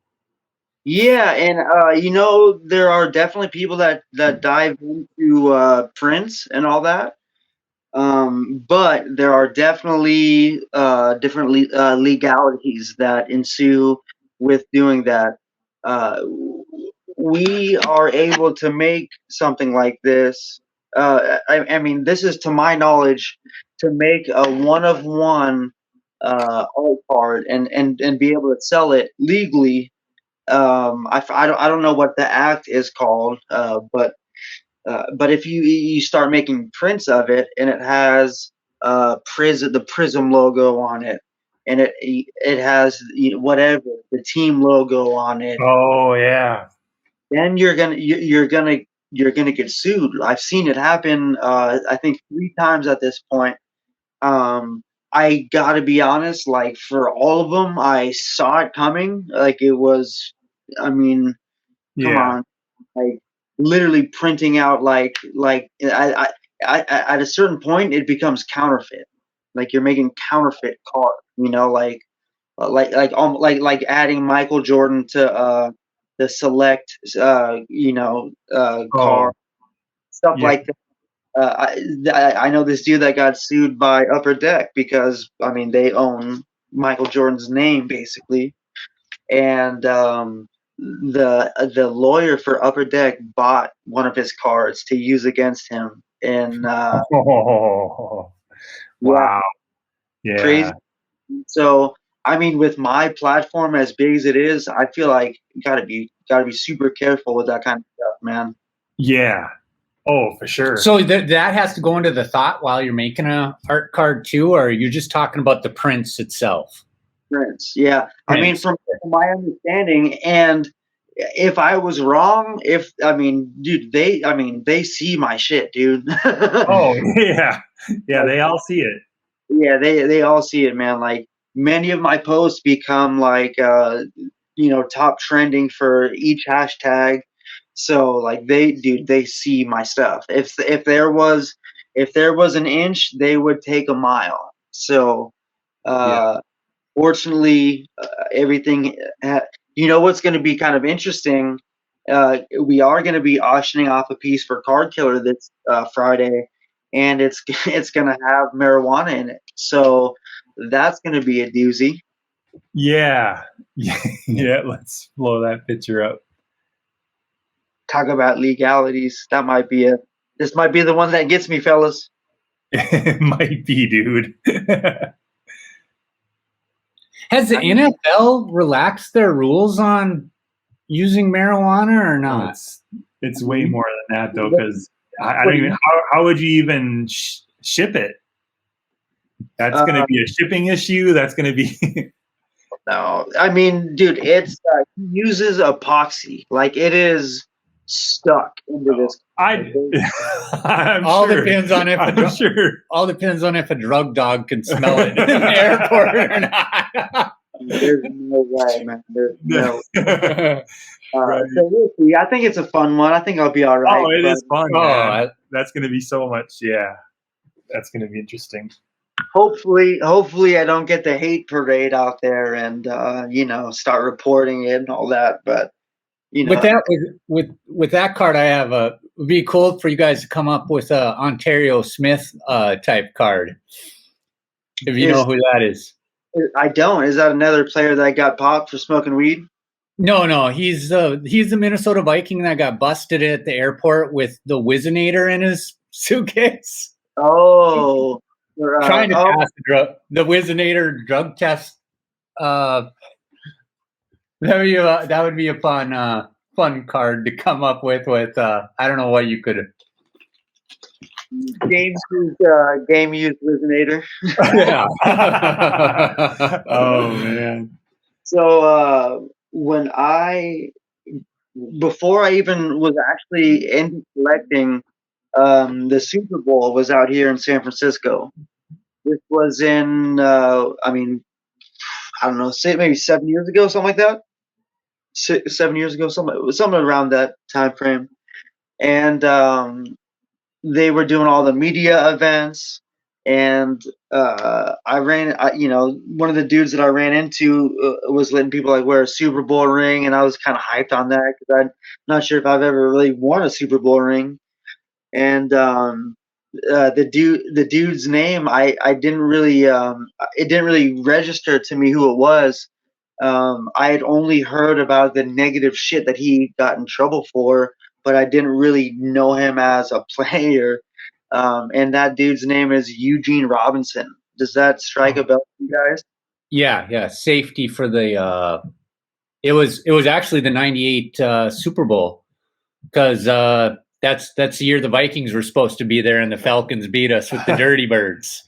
Yeah, and there are definitely people that dive into prints and all that. But there are definitely different legalities that ensue with doing that. We are able to make something like this. I mean, this is to my knowledge to make a one-of-one art card and be able to sell it legally. I don't know what the act is called, but if you start making prints of it and it has the Prism logo on it, and it has whatever the team logo on it, Oh yeah. then you're gonna get sued. I've seen it happen. I think 3 times at this point. I gotta be honest. Like for all of them, I saw it coming. Like it was. I mean, come Yeah. on. Like literally printing out I at a certain point it becomes counterfeit. Like you're making counterfeit card, like adding Michael Jordan to the select car, Oh, stuff yeah. like that. I know this dude that got sued by Upper Deck because I mean they own Michael Jordan's name basically, and the lawyer for Upper Deck bought one of his cards to use against him, and Oh, wow. Yeah. crazy. So I mean, with my platform as big as it is, I feel like you gotta be super careful with that kind of stuff, man. Yeah. Oh, for sure. So that has to go into the thought while you're making a art card too, or you're just talking about the prints itself? Prints, yeah. I mean, from my understanding, and if I was wrong, dude, they see my shit, dude. Oh yeah. Yeah, they all see it. Yeah, they all see it, man. Like many of my posts become like top trending for each hashtag. So like they see my stuff. If there was an inch, they would take a mile. So fortunately, everything. What's going to be kind of interesting? We are going to be auctioning off a piece for KardKiller this Friday, and it's going to have marijuana in it. So that's going to be a doozy. Yeah. Yeah. Let's blow that picture up. Talk about legalities. This might be the one that gets me, fellas. It might be, dude. Has the NFL relaxed their rules on using marijuana or not? It's way more than that, though, because I don't even. How would you even ship it? That's going to be a shipping issue. That's going to be. No, I mean, dude, it's he uses epoxy. Like it is stuck into this. All depends on if all depends on if a drug dog can smell it in the airport or not. There's no way, man. There's no. Right. So we'll see. I think it's a fun one. I think I'll be all right. Oh, it is fun, Oh, man. That's going to be so much. Yeah, that's going to be interesting. Hopefully, I don't get the hate parade out there and start reporting it and all that. But with that card, I have it'd be cool for you guys to come up with a Ontario Smith type card. If you know who that is. I don't. Is that another player that got popped for smoking weed? No. He's the Minnesota Viking that got busted at the airport with the Whizzinator in his suitcase. Oh, trying to pass the Whizzinator drug test. That would be a fun card to come up with. I don't know what you could. Game used Whizzinator. Yeah. Oh man. So before I even was actually into collecting, the Super Bowl was out here in San Francisco. This was in, I don't know, say maybe 7 years ago, something like that. 7 years ago, something around that time frame. And they were doing all the media events, and one of the dudes that I ran into was letting people like wear a Super Bowl ring, and I was kind of hyped on that because I'm not sure if I've ever really worn a Super Bowl ring. And the dude's name, I didn't really it didn't really register to me who it was. I had only heard about the negative shit that he got in trouble for, but I didn't really know him as a player. And that dude's name is Eugene Robinson. Does that strike a bell to you guys? Yeah. Safety for the. It was actually the '98 Super Bowl, because that's the year the Vikings were supposed to be there and the Falcons beat us with the Dirty Birds.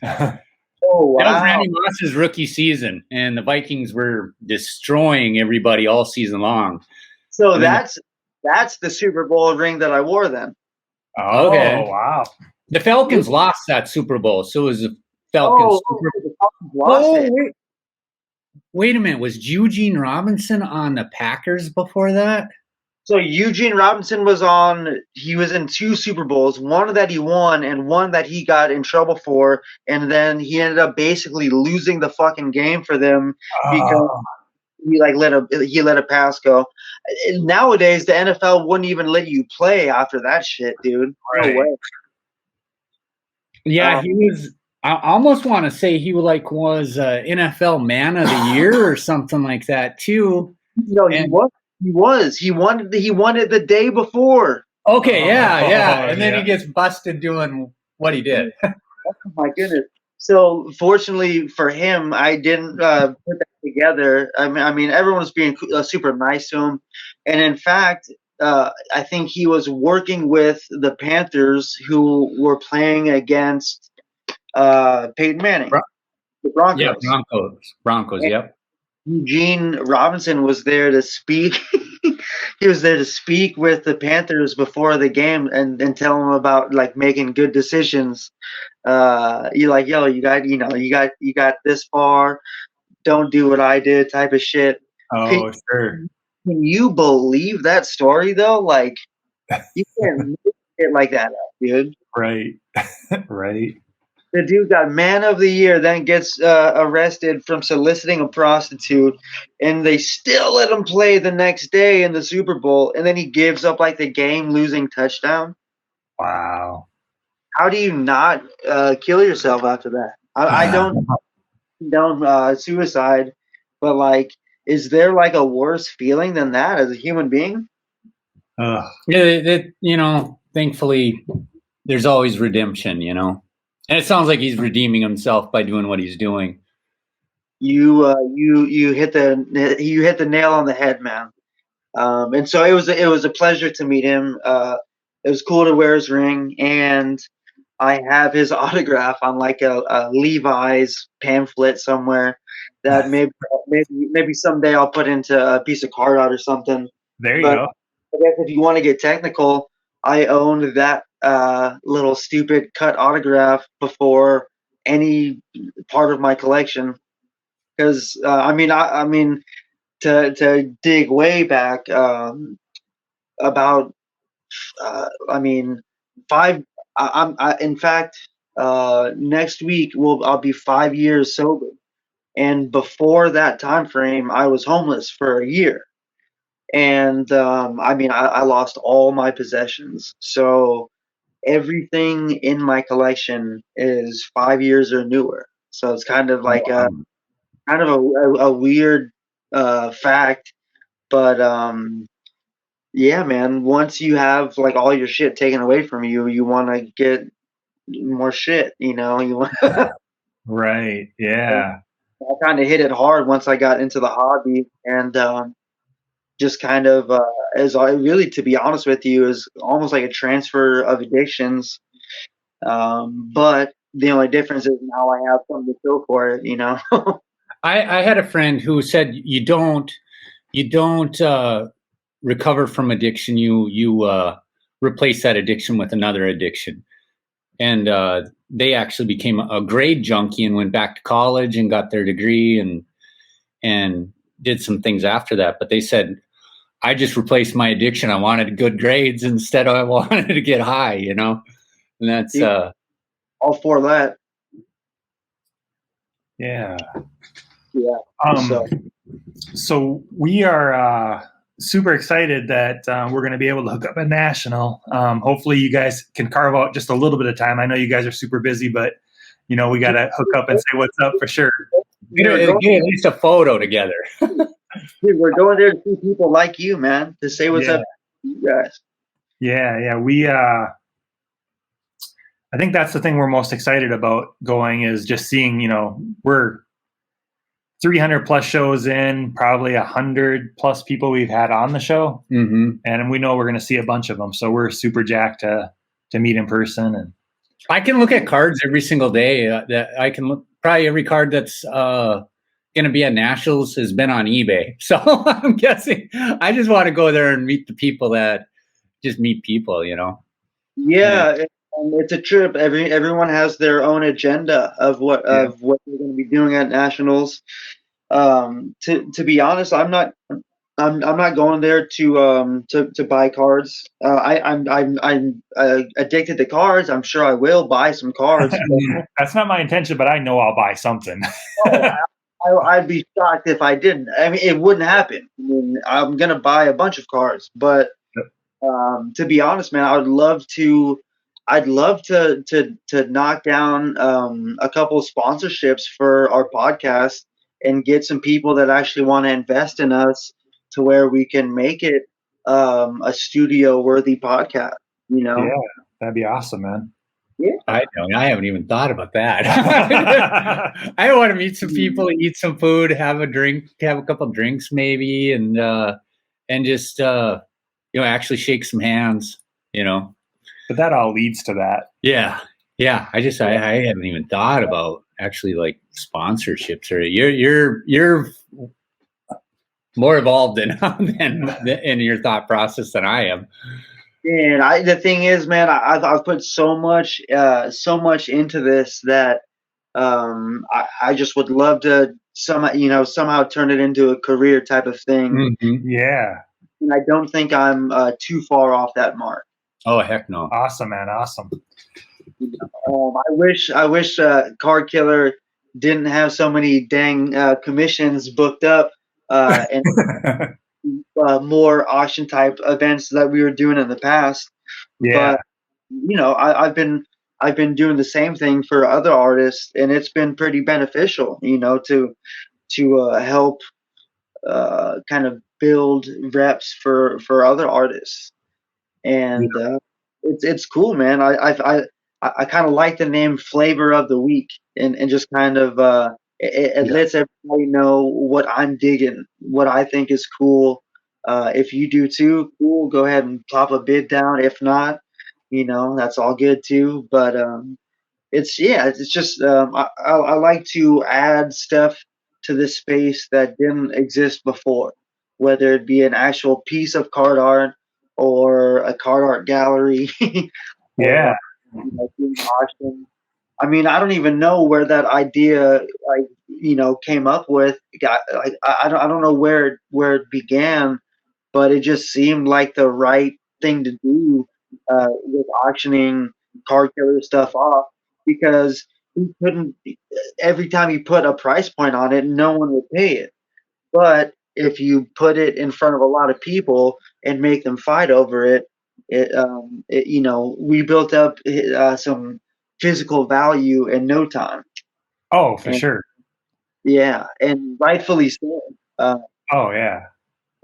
Oh, wow. That was Randy Moss's rookie season, and the Vikings were destroying everybody all season long. So that's the Super Bowl ring that I wore then. Oh, okay. Wow. The Falcons lost that Super Bowl, so it was the Falcons. The Falcons lost it. Wait a minute. Was Eugene Robinson on the Packers before that? So Eugene Robinson was in 2 Super Bowls, one that he won and one that he got in trouble for, and then he ended up basically losing the fucking game for them because he let a pass go. Nowadays the NFL wouldn't even let you play after that shit, dude. Right. No way. Yeah, he was. I almost want to say he was NFL Man of the Year or something like that too. No, he was. He won it the day before. Okay, yeah. And then he gets busted doing what he did. Oh my goodness. So fortunately for him, I didn't put that together. I mean, everyone was being super nice to him, and in fact, I think he was working with the Panthers, who were playing against Peyton Manning, the Broncos. Yeah, Broncos. Yep. Eugene Robinson was there to speak. He was there to speak with the Panthers before the game and tell them about like making good decisions. You're like, yo, you got this far. Don't do what I did, type of shit. Oh, sure. Can you believe that story though? Like, you can't make it like that up, dude. Right. Right. The dude got Man of the Year, then gets arrested from soliciting a prostitute, and they still let him play the next day in the Super Bowl, and then he gives up like the game-losing touchdown. Wow. How do you not kill yourself after that? I don't suicide, but like, is there like a worse feeling than that as a human being? Yeah, thankfully, there's always redemption, And it sounds like he's redeeming himself by doing what he's doing. You hit the nail on the head, man. And so it was a pleasure to meet him. It was cool to wear his ring, and I have his autograph on like a Levi's pamphlet somewhere that maybe someday I'll put into a piece of card art or something. There you go. I guess if you want to get technical, I owned that little stupid cut autograph before any part of my collection, because I mean to dig way back, about I mean 5. In fact, next week I'll be 5 years sober, and before that time frame, I was homeless for a year. And I mean, I lost all my possessions. So everything in my collection is 5 years or newer. So it's kind of like a weird fact, but yeah, man. Once you have like all your shit taken away from you, you want to get more shit. You know, you want. Right. Yeah. I kind of hit it hard once I got into the hobby, and just kind of as I really, to be honest with you, is almost like a transfer of addictions. But the only difference is now I have something to show for it, you know. I had a friend who said you don't recover from addiction. You replace that addiction with another addiction. And they actually became a grade junkie and went back to college and got their degree and did some things after that. But they said, I just replaced my addiction. I wanted good grades instead of I wanted to get high, you know? And that's all for that. Yeah. Yeah. So we are super excited that we're going to be able to hook up a national. Hopefully you guys can carve out just a little bit of time. I know you guys are super busy, but you know, we got to hook up and say what's up for sure. Get at least a photo together. Dude, we're going there to see people like you, man, to say what's up to you guys. Yeah. We, I think that's the thing we're most excited about going is just seeing, you know, we're 300 plus shows in, probably 100 plus people we've had on the show. Mm-hmm. And we know we're going to see a bunch of them. So we're super jacked to meet in person. And I can look at cards every single day. That I can look, probably every card that's going to be at Nationals has been on eBay. So I'm guessing I just want to go there and meet the people that just meet people, you know? Yeah. It's a trip. Everyone has their own agenda of what they're going to be doing at Nationals. To be honest, I'm not going there to buy cards. I'm addicted to cards. I'm sure I will buy some cards. That's not my intention, but I know I'll buy something. I'd be shocked if I didn't. I mean, it wouldn't happen. I mean, I'm gonna buy a bunch of cards, but to be honest, man, I'd love to knock down a couple of sponsorships for our podcast and get some people that actually want to invest in us to where we can make it a studio worthy podcast, you know? Yeah, that'd be awesome, man. Yeah. I haven't even thought about that. I want to meet some people, eat some food, have a drink, have a couple of drinks maybe, and just actually shake some hands, you know. But that all leads to that. Yeah. I haven't even thought about actually like sponsorships, or you're more involved in your thought process than I am. And the thing is, man, I've put so much into this that I just would love to somehow turn it into a career type of thing. Mm-hmm. Yeah. And I don't think I'm too far off that mark. Oh, heck no. Awesome, man. Awesome. I wish KardKiller didn't have so many dang commissions booked up and more auction type events that we were doing in the past. Yeah. But I've been doing the same thing for other artists, and it's been pretty beneficial, to help kind of build reps for other artists. And it's cool, man. I kind of like the name Flavor of the Week, and just kind of it lets everybody know what I'm digging, what I think is cool. If you do too, cool, go ahead and pop a bid down. If not, that's all good too. But it's just I like to add stuff to this space that didn't exist before, whether it be an actual piece of card art or a card art gallery. Yeah. I mean, I don't even know where that idea came up with. I don't know where it began, but it just seemed like the right thing to do with auctioning KardKiller stuff off, because he couldn't. Every time you put a price point on it, no one would pay it. But if you put it in front of a lot of people and make them fight over it, we built up some physical value in no time. Oh, for And, sure. Yeah, and rightfully so. Oh yeah.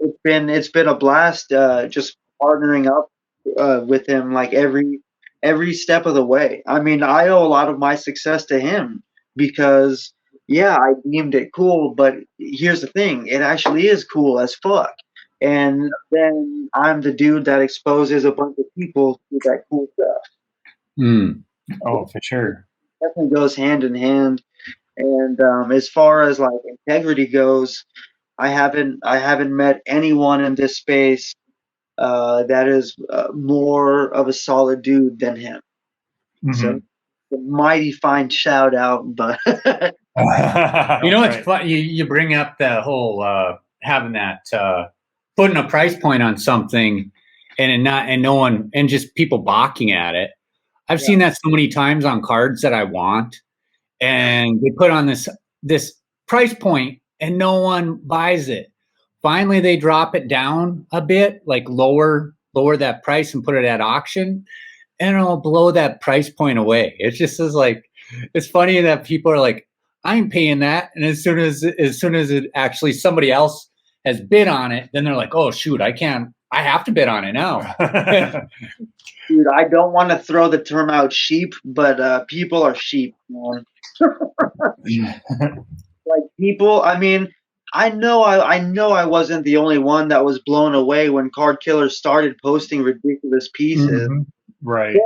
It's been a blast just partnering up with him like every step of the way. I mean, I owe a lot of my success to him because I deemed it cool, but here's the thing, it actually is cool as fuck. And then I'm the dude that exposes a bunch of people to that cool stuff. Oh, for sure. Definitely goes hand in hand. And as far as like integrity goes, I haven't met anyone in this space that is more of a solid dude than him. So, a mighty fine shout out, but It's fun. You bring up the whole having that putting a price point on something and no one and just people balking at it. I've seen that so many times on cards that I want, and they put on this price point and no one buys it. Finally, they drop it down a bit, like lower that price and put it at auction, and it'll blow that price point away. It's just it's funny that people are like, I'm paying that, and as soon as it actually somebody else has bid on it, then they're like, oh shoot, I have to bid on it now. Dude, I don't want to throw the term out sheep, but people are sheep, man. Like people, I mean, I know I wasn't the only one that was blown away when KardKiller started posting ridiculous pieces. Right.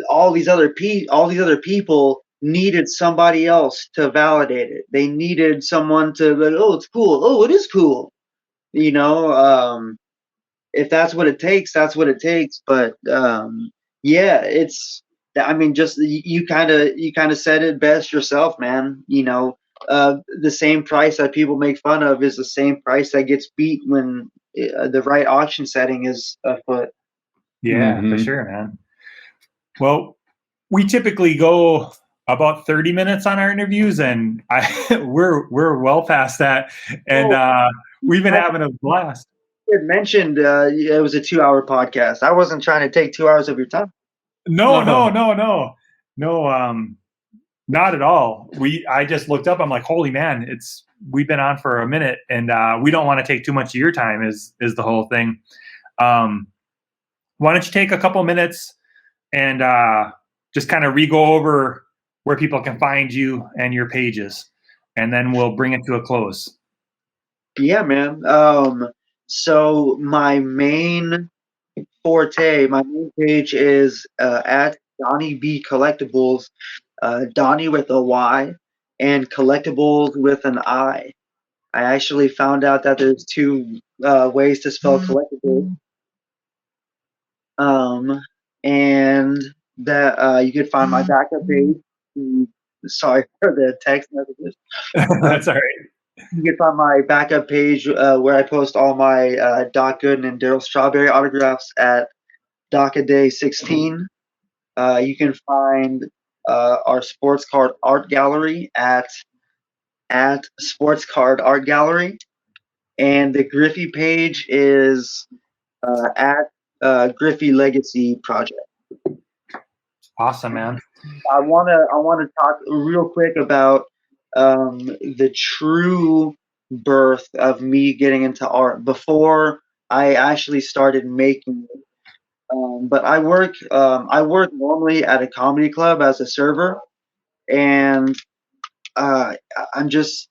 All these other people needed somebody else to validate it. They needed someone to be like, oh, it's cool. Oh, it is cool. If that's what it takes, that's what it takes. But it's. I mean, just you kind of said it best yourself, man. The same price that people make fun of is the same price that gets beat when the right auction setting is afoot. Yeah, for sure, man. Well, we typically go about 30 minutes on our interviews, and we're well past that, and we've been having a blast. You had mentioned it was a 2-hour podcast. I wasn't trying to take 2 hours of your time. No, not at all. I just looked up. I'm like, holy man, we've been on for a minute, and we don't want to take too much of your time. Is the whole thing? Why don't you take a couple minutes and just kind of re-go over where people can find you and your pages, and then we'll bring it to a close. Yeah, man. So my main forte, my main page is at Donny B Collectibles, Donny with a Y and Collectibles with an I. I actually found out that there's two ways to spell collectibles. And that you could find my backup page. Sorry for the text messages. That's all right. You can find my backup page where I post all my Doc Gooden and Daryl Strawberry autographs at Docaday 16. You can find our sports card art gallery at Sports Card Art Gallery, and the Griffey page is at Griffey Legacy Project. Awesome, man. I wanna talk real quick about the true birth of me getting into art before I actually started making it. But I work normally at a comedy club as a server, and I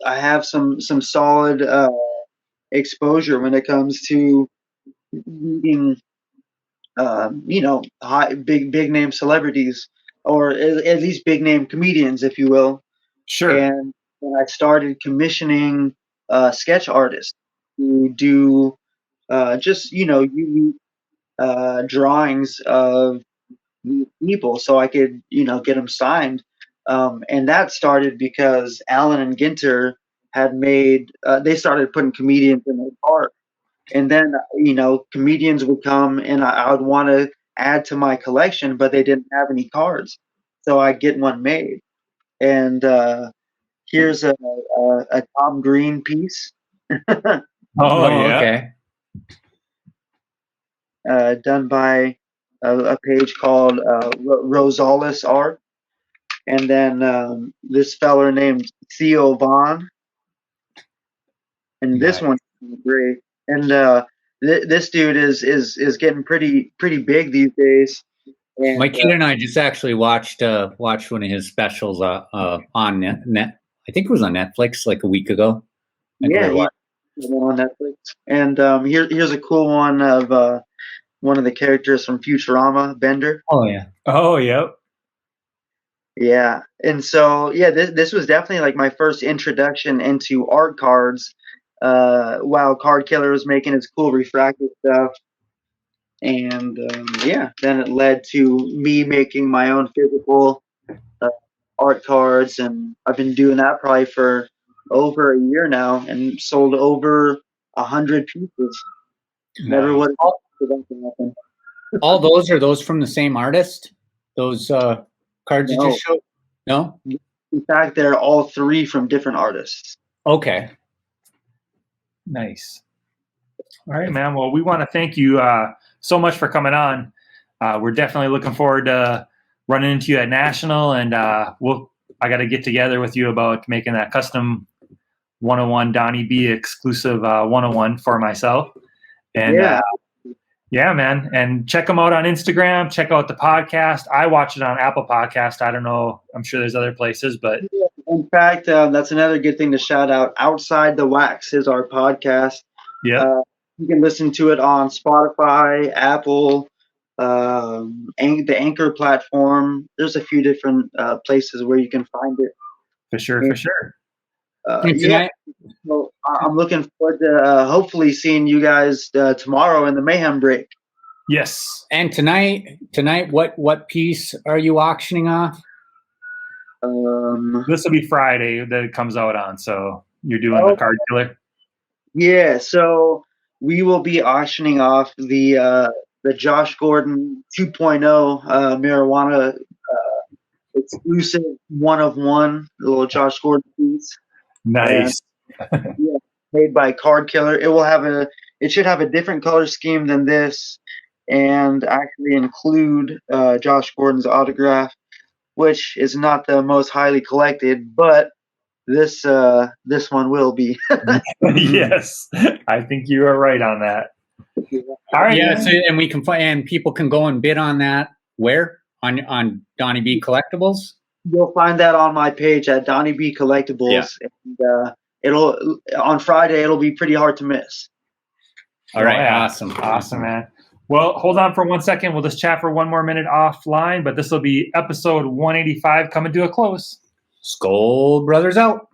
have some solid exposure when it comes to meeting big name celebrities, or at least big name comedians, if you will. Sure. And I started commissioning sketch artists who do unique drawings of people, so I could get them signed. And that started because Alan and Ginter had made, they started putting comedians in their park. And then, comedians would come and I would want to add to my collection, but they didn't have any cards. So I'd get one made. And here's a Tom Green piece. Okay. Done by a page called Rosales Art. And then this feller named Theo Vaughn. And this one's great. And this dude is getting pretty big these days. And, my kid and I just actually watched one of his specials on net. I think it was on Netflix like a week ago. Yeah, on Netflix. And here's a cool one of one of the characters from Futurama, Bender. Oh yeah. Oh, yep. Yeah, and so this was definitely like my first introduction into art cards. While KardKiller was making his cool refractive stuff, and then it led to me making my own physical art cards, and I've been doing that probably for over a year now, and sold over 100 pieces. Never would have thought that could happen. All those are those from the same artist? Those cards you just showed? No? In fact, they're all three from different artists. Okay. Nice. All right, man. Well, we want to thank you so much for coming on. We're definitely looking forward to running into you at National, and I got to get together with you about making that custom 101 Donny B exclusive 101 for myself. And yeah, man. And check them out on Instagram. Check out the podcast. I watch it on Apple Podcast. I don't know. I'm sure there's other places, but in fact, that's another good thing to shout out. Outside the Wax is our podcast. Yeah. You can listen to it on Spotify, Apple, the Anchor platform. There's a few different places where you can find it. For sure. So I'm looking forward to hopefully seeing you guys tomorrow in the Mayhem break. Yes. And tonight, what piece are you auctioning off? This will be Friday that it comes out on. So you're doing the KardKiller. Yeah. So we will be auctioning off the Josh Gordon 2.0 marijuana exclusive 1-of-1 little Josh Gordon piece. Nice. Made by KardKiller. It should have a different color scheme than this, and actually include Josh Gordon's autograph, which is not the most highly collected, but this one will be. Yes, I think you are right on that. All right. Yeah, so, and we can find, and people can go and bid on that. Where on Donny B Collectibles? You'll find that on my page at Donny B Collectibles, and it'll on Friday. It'll be pretty hard to miss. All right, awesome, man. Well, hold on for 1 second. We'll just chat for one more minute offline, but this will be episode 185 coming to a close. Skull Brothers out.